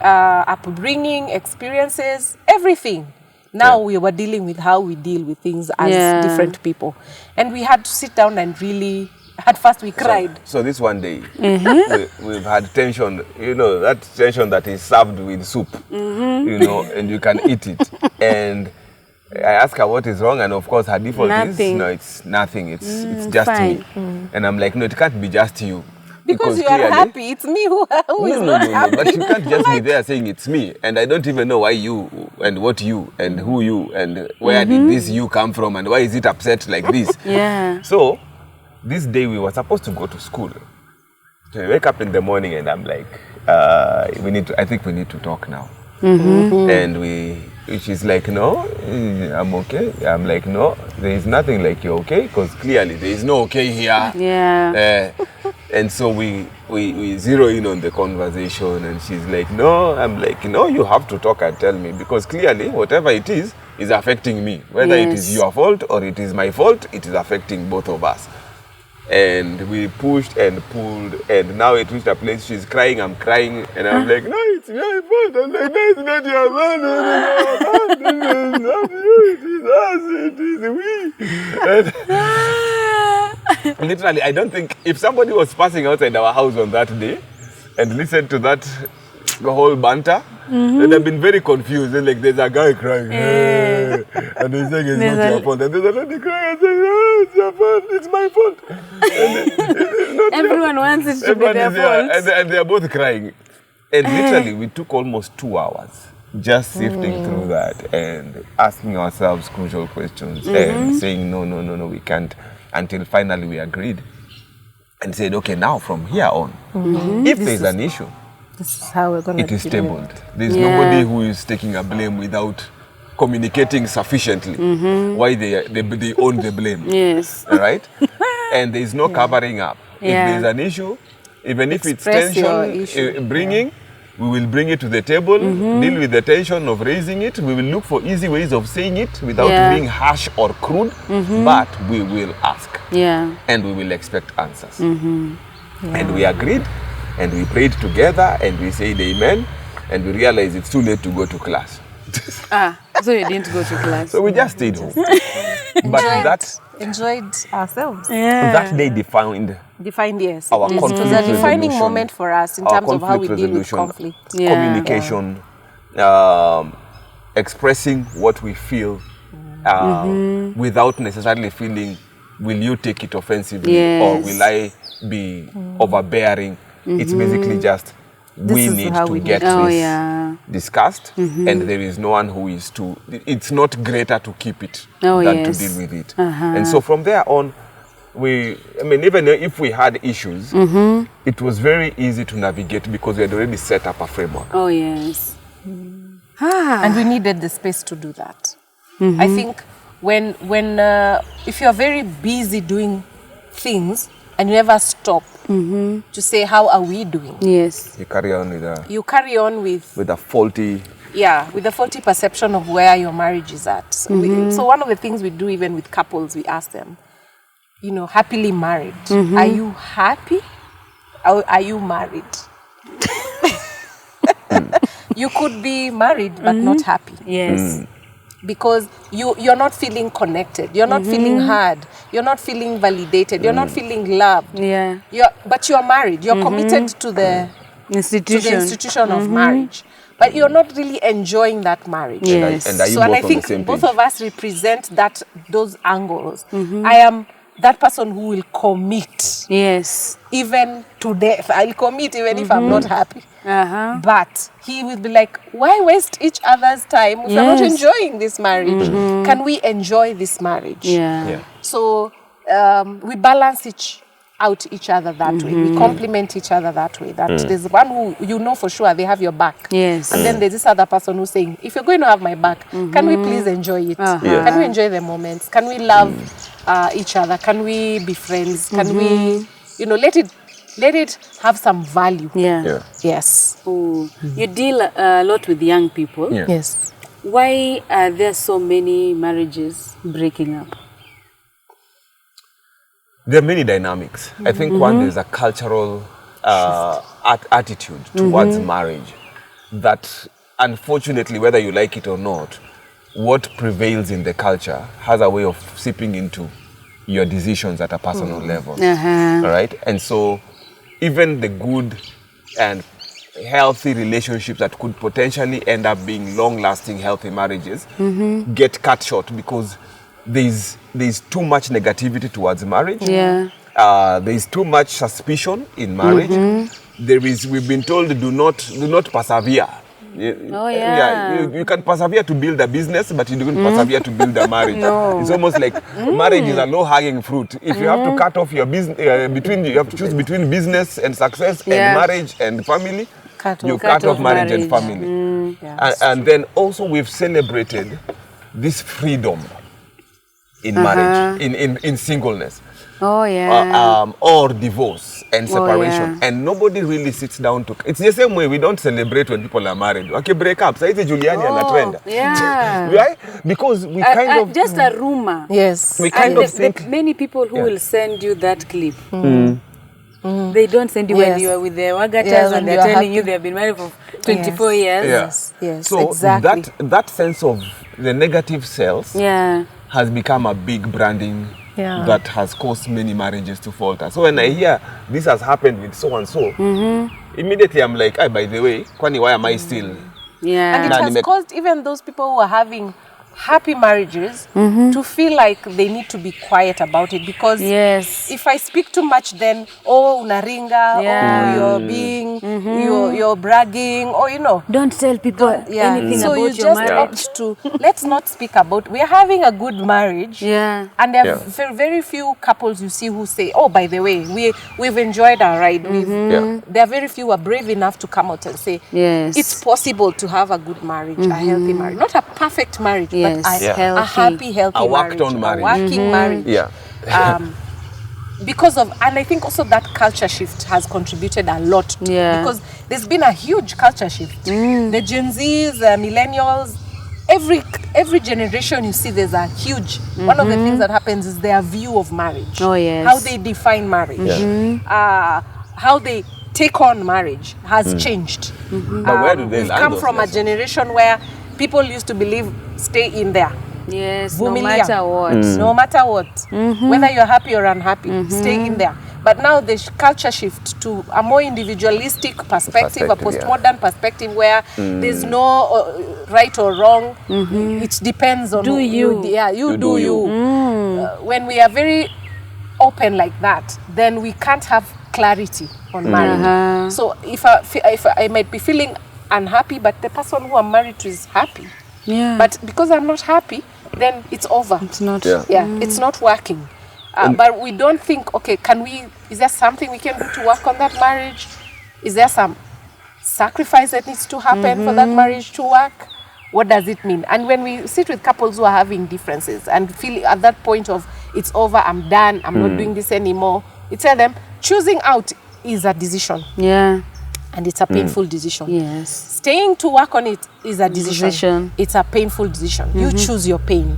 upbringing, experiences, everything. Now we were dealing with how we deal with things as different people, and we had to sit down and really. At first we cried.
So this one day, we've had tension, that tension that is served with soup, and you can eat it. And I ask her what is wrong, and of course her default is, no, it's nothing, it's just
fine.
me. And I'm like, no, it can't be just you.
Because you are happy, it's me who is not happy.
But you can't just be there saying it's me, and I don't even know why you, and what you, and who you, and where did this you come from, and why is it upset like this? So, this day we were supposed to go to school. So we wake up in the morning and I'm like, I think we need to talk now. And she's like, no, I'm okay. I'm like, no, there is nothing like you're okay, because clearly there is no okay here.
Yeah.
And so we zero in on the conversation, and she's like, no. I'm like, no, you have to talk and tell me, because clearly whatever it is affecting me. Whether it is your fault or it is my fault, it is affecting both of us. And we pushed and pulled, and now it reached a place she's crying, I'm crying, and I'm like, no, it's my fault. I'm like, no, it's not your fault. It's not you, it is us, it is we. And literally, I don't think, if somebody was passing outside our house on that day and listened to that the whole banter. And I've been very confused. And like, there's a guy crying, and he's saying it's not your fault. And there's a lady crying and saying, oh, it's your fault, it's my fault.
Everyone wants it to be their fault.
And they're both crying. And literally, we took almost 2 hours just sifting through that and asking ourselves crucial questions and saying, no, we can't, until finally we agreed and said, okay, now from here on, if there's an issue,
This is how we're going to
it is tabled. There's nobody who is taking a blame without communicating sufficiently why they own the blame.
Yes.
All right? And there's no covering up. If there's an issue, even if
Express
it's
your
tension
issue.
bringing, we will bring it to the table, deal with the tension of raising it. We will look for easy ways of saying it without being harsh or crude, but we will ask.
Yeah.
And we will expect answers. And we agreed, and we prayed together, and we said amen, and we realized it's too late to go to class.
So you didn't go to class.
So we just stayed home. But
enjoyed ourselves.
that day defined
Yes.
our
It
conflict
was a defining
resolution,
moment for us in
our
terms of how we
conflict
deal with
resolution,
conflict.
communication, expressing what we feel without necessarily feeling, will you take it offensively or will I be overbearing? It's basically just, we
is
need
how
to
we
get
do it.
this discussed, and there is no one who is to, it's not greater to keep it
Oh,
than
yes.
to deal with it. And so from there on, even if we had issues, it was very easy to navigate because we had already set up a framework.
Oh, yes.
And we needed the space to do that. I think when if you're very busy doing things and you never stop to say, how are we doing?
Yes.
You carry on with
You carry on with
a faulty.
with the faulty perception of where your marriage is at. So one of the things we do even with couples, we ask them, happily married. Are you happy? Or are you married? You could be married but not happy.
Yes.
Because you're not feeling connected. You're not feeling heard. You're not feeling validated. You're not feeling loved.
Yeah.
But you're married. You're committed to the institution of marriage. But you're not really enjoying that marriage.
Yes.
And are you
So,
both
and I
on
think
the same
both
page?
of us represent those angles. I am that person who will commit
Yes.
even to death. I'll commit even if I'm not happy. But he will be like, why waste each other's time if we're not
Yes.
enjoying this marriage? Can we enjoy this marriage?
Yeah.
So we balance each other that way. We complement each other that way. That there's one who for sure they have your back.
Yes.
And then there's this other person who's saying, if you're going to have my back, can we please enjoy it? Can we enjoy the moments? Can we love each other? Can we be friends? Can we, let it have some value?
Yeah.
Yes.
Ooh. You deal a lot with young people.
Yeah.
Yes.
Why are there so many marriages breaking up?
There are many dynamics. I think one, there's a cultural attitude towards marriage that, unfortunately, whether you like it or not, what prevails in the culture has a way of seeping into your decisions at a personal level. All right? And so even the good and healthy relationships that could potentially end up being long-lasting, healthy marriages get cut short because there's too much negativity towards marriage.
Yeah.
There's too much suspicion in marriage. We've been told, do not persevere.
Oh, yeah.
You can persevere to build a business, but you don't persevere to build a marriage. It's almost like marriage is a low-hanging fruit. If you have to cut off your business, you have to choose between business and success and marriage and family, you cut off marriage and family. And then also we've celebrated this freedom in marriage, in singleness.
Oh, yeah.
Or divorce and separation.
yeah.
And nobody really sits down to... It's the same way we don't celebrate when people are married. Okay, break up. Say it's Juliani and a trend.
Yeah.
Right? Because we kind of...
Just a rumor.
Yes.
We kind of think...
Many people who will send you that clip, they don't send you when you are with the Ewagatas and they're telling you they've been married for 24 years.
Yes,
So
exactly.
that sense of the negative sales
Yeah.
has become a big branding that has caused many marriages to falter. So when I hear this has happened with so and so, immediately I'm like, by the way, kwani, why am I still?
Yeah.
And it has caused even those people who are having happy marriages to feel like they need to be quiet about it, because if I speak too much, then unaringa, you're being you're bragging, or
don't tell people anything
so
about
you
your
just
marriage.
opt to let's not speak about. We're having a good marriage, and there are very few couples you see who say, oh, by the way, we've enjoyed our ride. There are very few who are brave enough to come out and say it's possible to have a good marriage, a healthy marriage, not a perfect marriage, but a happy, healthy
a
marriage,
worked-on marriage,
a working marriage. Because of, and I think also that culture shift has contributed a lot to because there's been a huge culture shift. The Gen Zs, millennials, every generation you see there's a huge, one of the things that happens is their view of marriage. How they define marriage, how they take on marriage has changed.
But where do they
we've
learn
come
those
from
lessons?
a generation where people used to believe stay in there.
No matter what.
No matter what. Whether you're happy or unhappy, stay in there. But now the culture shift to a more individualistic perspective, a postmodern perspective where there's no right or wrong. It depends on you. You do you. When we are very open like that, then we can't have clarity on marriage. So if I might be feeling unhappy, but the person who I'm married to is happy. But because I'm not happy, then it's over.
It's not.
It's not working. But we don't think, okay, is there something we can do to work on that marriage? Is there some sacrifice that needs to happen for that marriage to work? What does it mean? And when we sit with couples who are having differences and feel at that point of it's over, I'm done, I'm not doing this anymore, we tell them choosing out is a decision. And it's a painful decision. Staying to work on it is a decision. It's a painful decision. You choose your pain.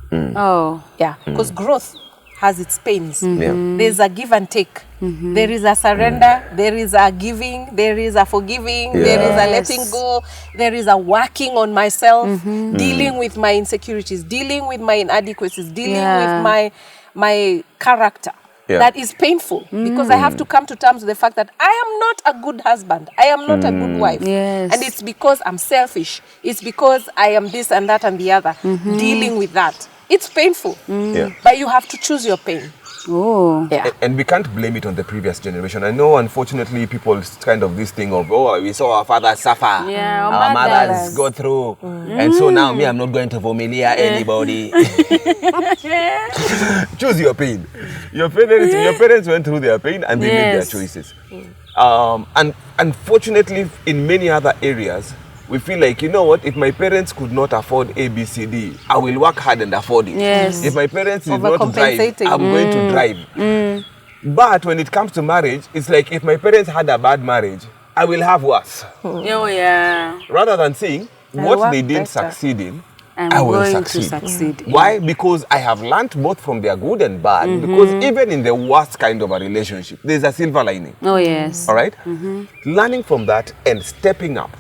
Because growth has its pains. There's a give and take. There is a surrender. There is a giving. There is a forgiving. There is a letting go. There is a working on myself, dealing with my insecurities, dealing with my inadequacies, dealing with my character. That is painful because I have to come to terms with the fact that I am not a good husband. I am not a good wife. And it's because I'm selfish. It's because I am this and that and the other. Dealing with that. It's painful. But you have to choose your pain.
And we can't blame it on the previous generation. I know, unfortunately, people kind of this thing of, we saw our fathers suffer, our mothers go through, and so now I'm not going to familiar anybody. Choose your pain. Your parents went through their pain and they made their choices. And unfortunately, in many other areas, we feel like, if my parents could not afford ABCD, I will work hard and afford it. If my parents did not drive, I'm going to drive. But when it comes to marriage, it's like if my parents had a bad marriage, I will have worse. Rather than saying, what they didn't succeed in, I will succeed. Why? Because I have learned both from their good and bad. Because even in the worst kind of a relationship, there's a silver lining. All right? Learning from that and stepping up.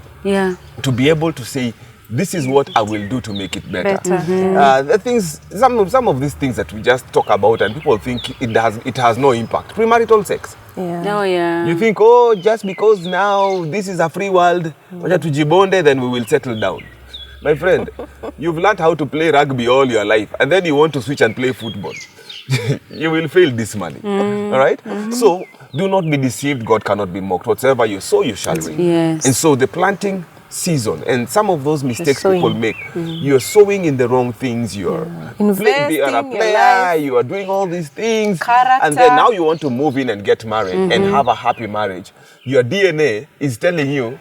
To be able to say, this is what I will do to make it better. The things, some of these things that we just talk about and people think it has no impact. Premarital sex. You think, just because now this is a free world, then we will settle down. My friend, you've learned how to play rugby all your life and then you want to switch and play football. You will fail dismally. All right? So, do not be deceived. God cannot be mocked. Whatsoever you sow, you shall reap. And so the planting season and some of those mistakes people make, you're sowing in the wrong things. You're
investing
you are a player, you are doing all these things.
Character.
And then now you want to move in and get married and have a happy marriage. Your DNA is telling you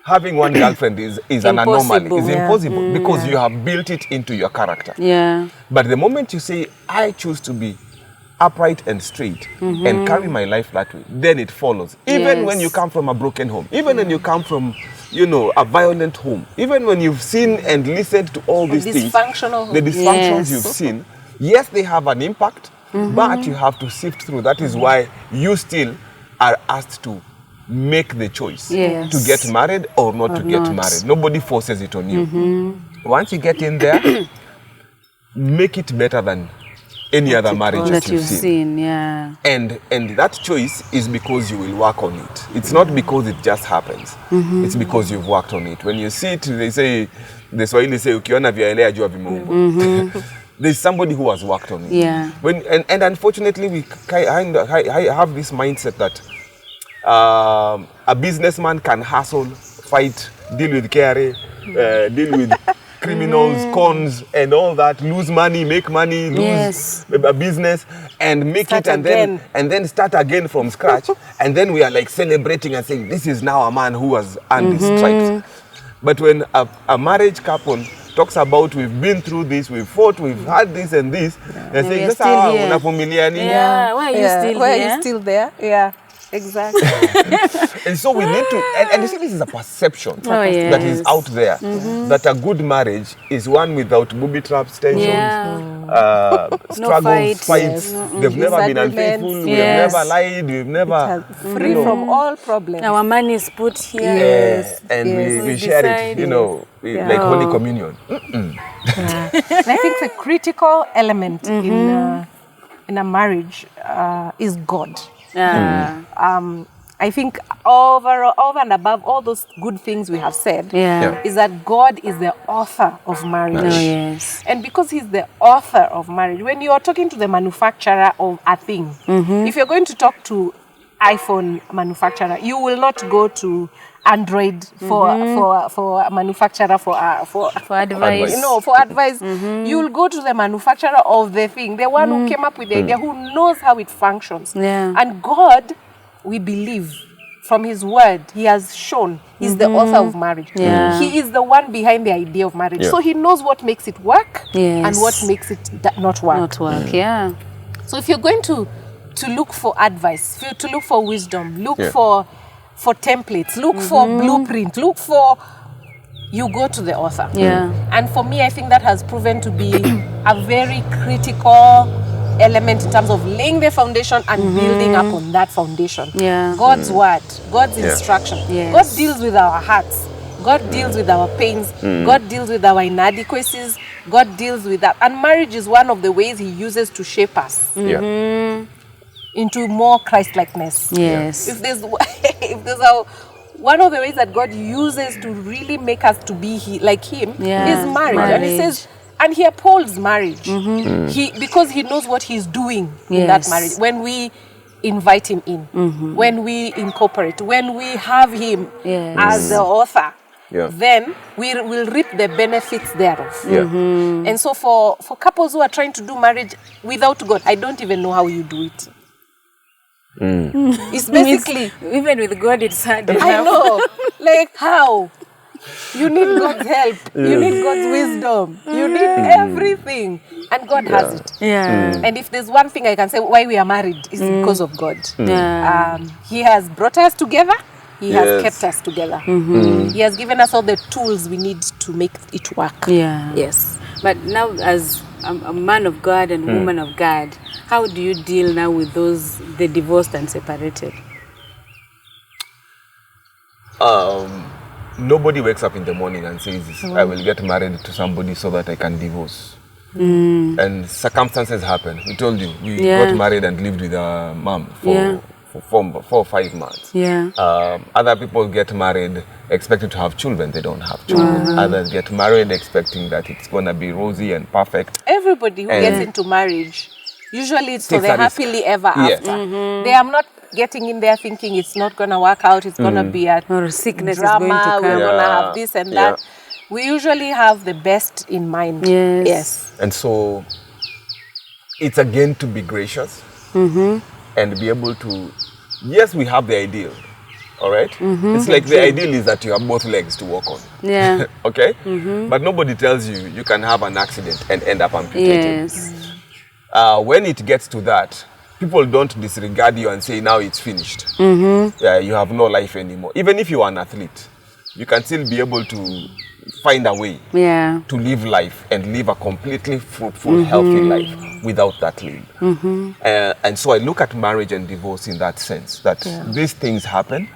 having one girlfriend is an anomaly. It's impossible because you have built it into your character. But the moment you say, I choose to be upright and straight and carry my life that way, then it follows. Even when you come from a broken home, even when you come from, a violent home, even when you've seen and listened to all these things, the dysfunctions you've seen, yes, they have an impact, but you have to sift through. That is why you still are asked to make the choice to get married or not to get married. Nobody forces it on you. Once you get in there, make it better than any other marriage
That you've seen, yeah.
And that choice is because you will work on it. It's not because it just happens. It's because you've worked on it. When you see it, they say, the Swahili say, ukiona vyaelea jua vimeumbwa. There's somebody who has worked on it.
Yeah.
And unfortunately, we have this mindset that a businessman can hustle, fight, deal with KRA, deal with criminals, cons, and all that, lose money, make money, lose a business, and make
Start
it,
again.
and then start again from scratch. And then we are like celebrating and saying, this is now a man who has earned his stripes. But when a marriage couple talks about, we've been through this, we've fought, we've had this and this, they're saying, that's how unavumilia nini?
Yeah, why are you still here?
Why are you still there? Yeah, exactly.
And so we need to, and you see, this is a perception that is out there, that a good marriage is one without booby traps, tensions, struggles, fights. They've never been unfaithful, we've never lied, we've never...
Free from all problems.
Our money is put here.
Yes, and we share it, you know, like Holy Communion.
And I think the critical element in a marriage is God. I think over and above all those good things we have said, is that God is the author of marriage.
Oh, yes.
And because he's the author of marriage, when you are talking to the manufacturer of a thing, if you're going to talk to iPhone manufacturer, you will not go to Android for a manufacturer for
advice.
You know, for advice. You'll go to the manufacturer of the thing, the one who came up with the idea, who knows how it functions. And God, we believe from his word, he has shown he's the author of marriage. He is the one behind the idea of marriage. So he knows what makes it work and what makes it not work. So if you're going to look for advice, to look for wisdom, look for templates, look for blueprint, you go to the author. And for me, I think that has proven to be a very critical element in terms of laying the foundation and building up on that foundation. God's word, God's instruction. God deals with our hearts. God deals with our pains. God deals with our inadequacies. God deals with that. And marriage is one of the ways he uses to shape us into more Christ-likeness. If there's one of the ways that God uses to really make us to be like him is marriage. And he says, and he upholds marriage. Because he knows what he's doing in that marriage. When we invite him in, when we incorporate, when we have him as the author, then we will reap the benefits thereof. And so for couples who are trying to do marriage without God, I don't even know how you do it. It's basically...
Even with God, it's hard enough.
I know. Like, how? You need God's help. You need God's wisdom. You need everything. And God has it. And if there's one thing I can say why we are married is because of God. He has brought us together. He has kept us together. He has given us all the tools we need to make it work. Yes.
But now, as a man of God and woman of God, how do you deal now with the divorced and separated?
Nobody wakes up in the morning and says, I will get married to somebody so that I can divorce. And circumstances happen. We told you, we got married and lived with our mom for 4 or 5 months. Other people get married expecting to have children. They don't have children. Others get married expecting that it's going to be rosy and perfect.
Everybody who gets into marriage, usually it's for the happily ever after. They are not getting in there thinking it's not going to work out, it's going to be a
or sickness
drama,
is going to come.
we're going to have this and that. We usually have the best in mind.
And so it's again to be gracious and be able to, yes, we have the ideal, all right? It's like the ideal is that you have both legs to walk on. Okay? But nobody tells you you can have an accident and end up amputated. When it gets to that, people don't disregard you and say, now it's finished. You have no life anymore. Even if you are an athlete, you can still be able to find a way to live life and live a completely fruitful, healthy life without that limb. And so I look at marriage and divorce in that sense, that these things happen.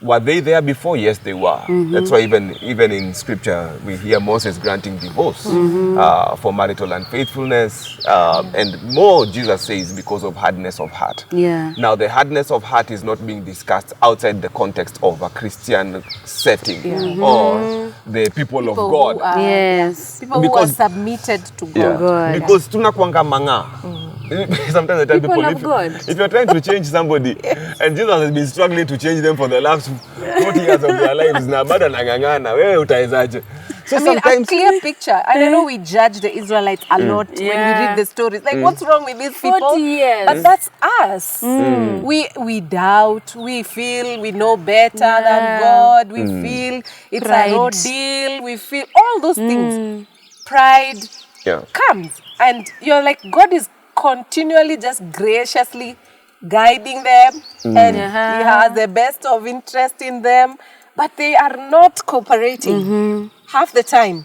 Were they there before? Yes, they were. That's why even in scripture we hear Moses granting divorce for marital unfaithfulness, and more Jesus says because of hardness of heart.
Yeah.
Now the hardness of heart is not being discussed outside the context of a Christian setting or the people of God.
Yes.
People
Because-
who are submitted to God.
Yeah.
God.
Because tunakuanga manga. Sometimes I tell
People
people,
of God.
if you're trying to change somebody, and Jesus has been struggling to change them for the last 40 years of their lives, na bado nangangana, wewe utawezaje? So
I mean, a
sometimes,
clear picture. And I know we judge the Israelites a lot when we
Yeah.
read the stories. Like, what's wrong with these
40
people?
years.
But that's us. We doubt, we feel we know better than God, we feel it's
Pride.
a road deal, we feel all those things. Pride
yeah,
comes. And you're like, God is continually just graciously guiding them, and He has the best of interest in them, but they are not cooperating half the time.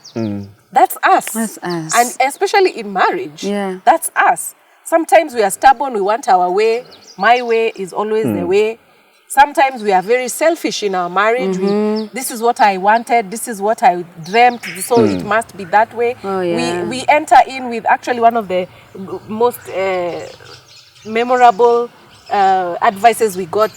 That's us.
That's us.
And especially in marriage,
Yeah.
that's us. Sometimes we are stubborn, we want our way. My way is always the way. Sometimes we are very selfish in our marriage. This is what I wanted, this is what I dreamt, so it must be that way.
Oh, yeah.
We enter in with actually one of the most memorable advices we got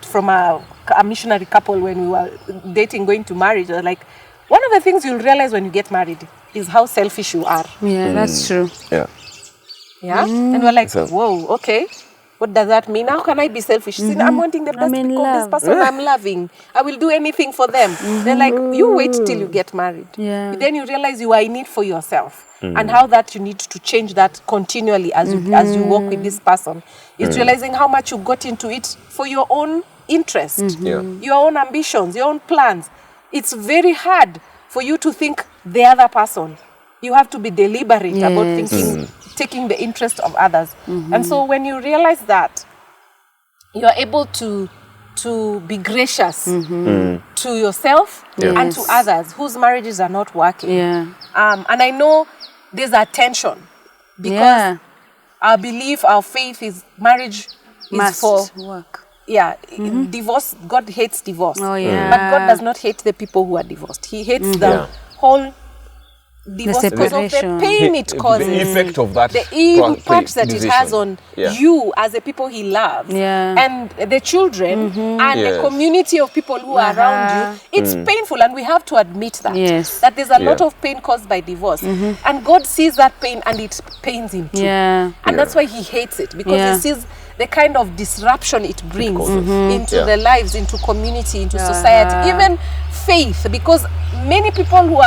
from a missionary couple when we were dating, going to marriage. Like, one of the things you'll realize when you get married is how selfish you are.
Yeah, that's true.
yeah.
Yeah? And we're like,
So-
whoa, okay. What does that mean? How can I be selfish? See, I'm wanting the best
in
because
love.
this person I'm loving. I will do anything for them. They're like, you wait till you get married.
Yeah.
Then you realize you are in it for yourself. And how that you need to change that continually as you walk with this person. It's realizing how much you got into it for your own interest,
Yeah.
your own ambitions, your own plans. It's very hard for you to think the other person. You have to be deliberate about
Yes.
thinking, taking the interest of others. And so when you realize that, you are able to be gracious to yourself and to
Yes.
others whose marriages are not working.
Yeah.
And I know there's a tension because
Yeah.
our belief, our faith is marriage is
Must
for
work.
divorce. God hates divorce.
Oh, yeah.
But God does not hate the people who are divorced. He hates the
Yeah.
whole divorce because of the
separation.
pain it causes.
The effect of that
The impact
place,
that it
decision.
has on
Yeah.
you as the people He loves,
Yeah.
and the children and the
Yes.
community of people who are around you. It's painful, and we have to admit that.
Yes.
That there's a lot
Yeah.
of pain caused by divorce, and God sees that pain and it pains Him too.
Yeah.
And that's why He hates it, because
Yeah.
He sees the kind of disruption it brings into
Yeah.
the lives, into community, into society, even faith, because many people who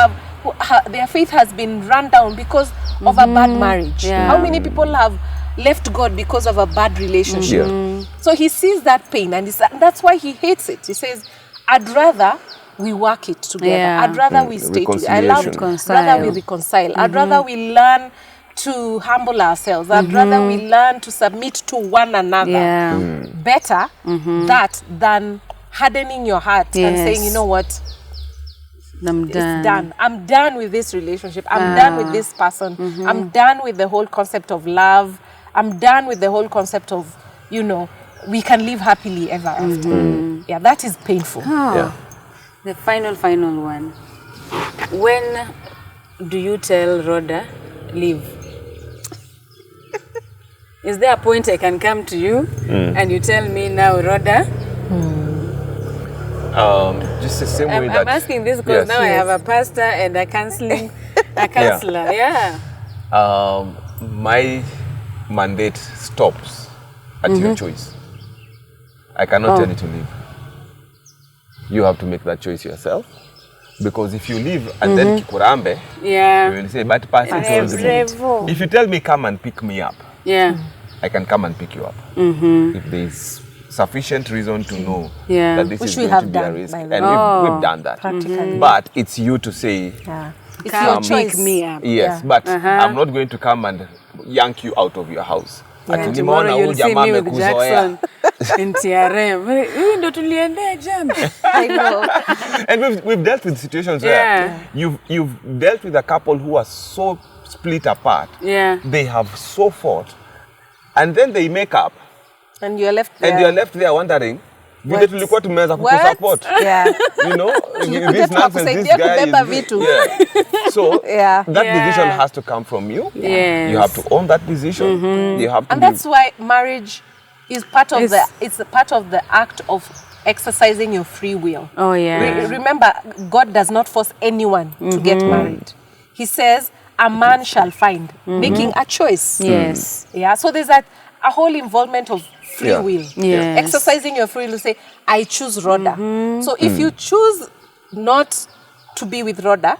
their faith has been run down because of a bad marriage.
Yeah.
How many people have left God because of a bad relationship?
Yeah.
So He sees that pain, and that's why He hates it. He says, I'd rather we work it together.
Yeah.
I'd rather we stay together. I love
Reconciliation.
rather we reconcile. I'd rather we learn to humble ourselves. I'd rather we learn to submit to one another.
Yeah.
Better that than hardening your heart and
Yes.
saying, you know what,
I'm
it's
done.
done. I'm done with this relationship. I'm done with this person. I'm done with the whole concept of love. I'm done with the whole concept of, we can live happily ever after. Yeah, that is painful.
Oh,
Yeah.
the final one. When do you tell Rodah, leave? Is there a point I can come to you and you tell me now, Rodah?
Just the same way
I'm
that
asking this because
Yes.
now I have a pastor and a counseling, a counselor. Yeah.
my mandate stops at your choice. I cannot tell you to leave. You have to make that choice yourself. Because if you leave and then kikurambe,
Yeah.
you will say, but person told me. If you tell me come and pick me up,
Yeah.
I can come and pick you up. If there's sufficient reason to know
Yeah.
that this
Which
is
we
going
have
to be a
done,
risk.
by
And
the way.
we've done that.
Practically.
But it's you to say,
Yeah. It's
Come
your
pick
choice.
me up.
yes, but I'm not going to come and yank you out of your house. Ati nimeona
Tomorrow
huyu
you'll see
jamaa
me with
amekuzoea.
Jackson in TRM. Huyu ndo tuliendea jana.
I know.
And we've dealt with situations
Yeah.
where you've dealt with a couple who are so split apart.
Yeah.
They have so fought. And then they make up.
And you're left there.
And you're left there wondering, Vile tulikuwa tumeweza
What?
kukusupport.
Yeah.
You know,
Tulikuja
this nonsense, this
tukakusaidia
guy
kubeba
is...
vitu.
Yeah. So,
Yeah.
that
Yeah.
decision has to come from you.
Yes.
You have to own that decision. You have to
And
be...
that's why marriage is part of
Yes.
it's a part of the act of exercising your free will.
Oh, yeah.
Remember, God does not force anyone to get married. He says, a man shall find, making a choice.
Yes.
Yeah, so there's a whole involvement of free
Yeah.
will.
Yes.
Exercising your free will to say, I choose Rodah. So if you choose not to be with Rodah,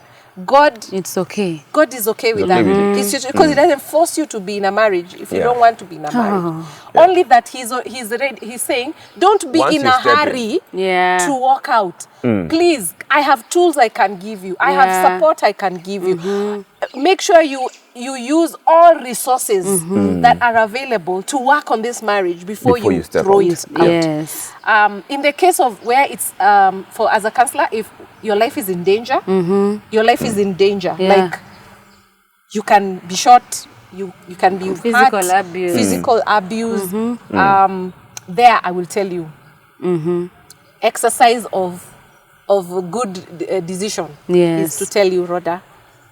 God
It's okay.
is okay with
okay
that.
with it.
It's just because He doesn't force you to be in a marriage if you
Yeah.
don't want to be in a marriage. Only that He's saying, don't be
Once
in
you
a
step in.
hurry
Yeah.
to walk out. Please, I have tools I can give you. I
Yeah.
have support I can give you. Make sure you use all resources that are available to work on this marriage before you
step
throw
out.
it out.
Yes.
In the case of where it's for as a counselor, if your life is in danger, your life is in danger.
Yeah.
Like you can be shot, you can be
Physical
hurt,
abuse.
physical abuse. There, I will tell you, exercise of a good decision
Yes.
is to tell you, Rodah,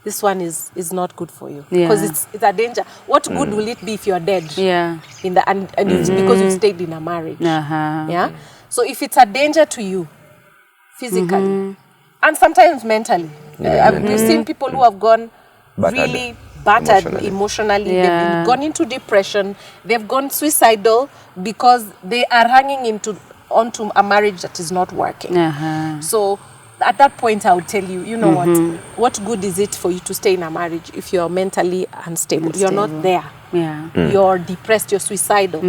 this one is not good for you
Yeah.
because it's a danger. What good will it be if you're dead?
Yeah.
In the and it's because you stayed in a marriage.
Uh-huh.
Yeah. So if it's a danger to you, physically, and sometimes mentally, we've seen people who have gone
Battered.
really battered
Emotionally.
emotionally.
Yeah.
They've gone into depression. They've gone suicidal because they are hanging onto a marriage that is not working.
Uh-huh.
So at that point, I would tell you, you know what good is it for you to stay in a marriage if you're mentally unstable? You're not there.
Yeah.
You're depressed, you're suicidal.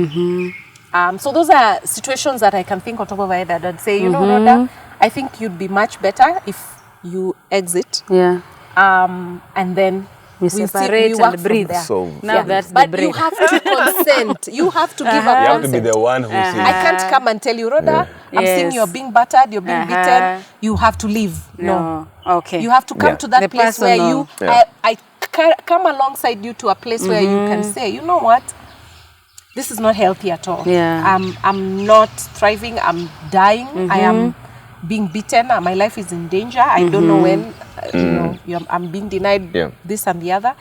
So those are situations that I can think on top of my head that I'd say, you know, Rodah, I think you'd be much better if you exit.
Yeah.
And then
We separate
work
and
from
breathe.
there.
So,
Now that's the
But
break.
you have to consent. You have to give
you
a
have to be
consent.
the one who says,
I can't come and tell you, Rodah, I'm seeing
Yes.
you're being battered, you're being
Uh-huh.
beaten. You have to leave.
No. Okay.
You have to come
Yeah.
to that
The
place where
personal.
you,
Yeah.
I come alongside you to a place where you can say, you know what, this is not healthy at all.
Yeah.
I'm not thriving. I'm dying. I am being beaten. My life is in danger. I don't know when. I'm being denied this and the other.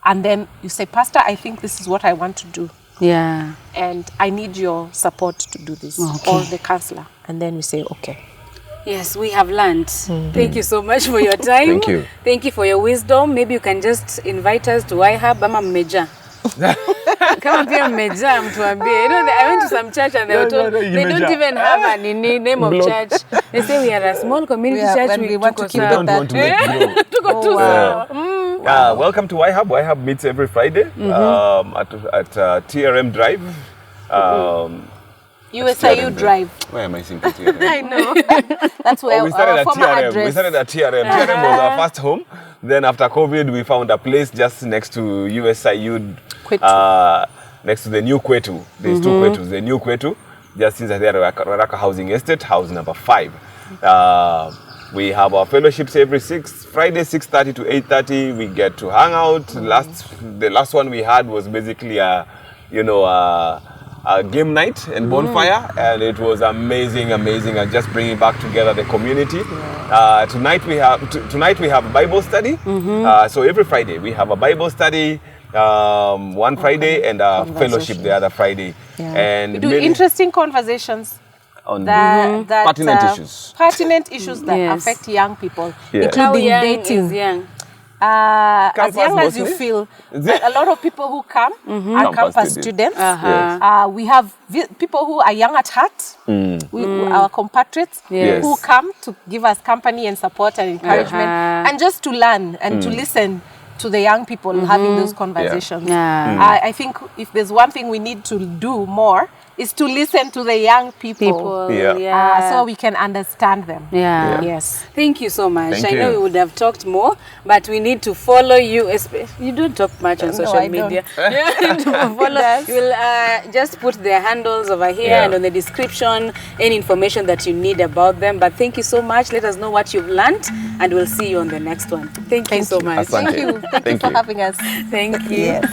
And then you say, Pastor, I think this is what I want to do.
Yeah.
And I need your support to do this.
Okay.
Or the counselor. And then we say, okay.
Yes, we have learned. Thank you so much for your time.
Thank you.
Thank you for your wisdom. Maybe you can just invite us to IHAB ama mmeja. Kama pia mmeja mtuambie. You know, I went to some church and they were told they don't even have a name of church. They say we are a small community church.
when we want to keep
we
it
don't
that.
want to make grow.
Tuko tu sawa.
Welcome to YHub. YHub meets every Friday at TRM Drive.
USIU Drive.
Where am I saying TRM?
I know. That's where
We started
our
at
former
TRM.
address.
We started at TRM. TRM was our first home. Then after COVID, we found a place just next to USIU.
Kwetu.
Next to the new Kwetu. There's two Kwetus. The new Kwetu, just inside there, Raraka Housing Estate, house number 5. We have our fellowships every Friday, 6:30 to 8:30. We get to hang out. The last one we had was basically a game night and bonfire, and it was amazing, and just bringing back together the community. Tonight we have a Bible study. So every Friday we have a Bible study. One Friday and a fellowship the other Friday.
Yeah.
And
We do interesting conversations
on
that
pertinent issues.
Pertinent issues that
Yes.
affect young people,
Yeah.
How
including
young
dating.
is young?
As
Campus
young as you
mostly.
feel. But a lot of people who come are
Campus
campus
students.
students.
Uh-huh.
We have people who are young at heart, our compatriots,
Yes.
who come to give us company and support and encouragement, and just to learn and to listen to the young people having those conversations.
Yeah.
I think if there's one thing we need to do more, is to listen to the young people. So we can understand them.
Yeah.
Yes.
Thank you so much.
Thank
I know
you.
we would have talked more, but we need to follow you. You don't talk much on
No,
social
I
media.
don't.
Yeah, to follow.
Yes.
You'll just put their handles over here and on the description, any information that you need about them. But thank you so much. Let us know what you've learned, and we'll see you on the next one. Thank you so much.
Asante.
Thank you. Thank you
Thank
for
you.
having us.
Thank you.
Yes.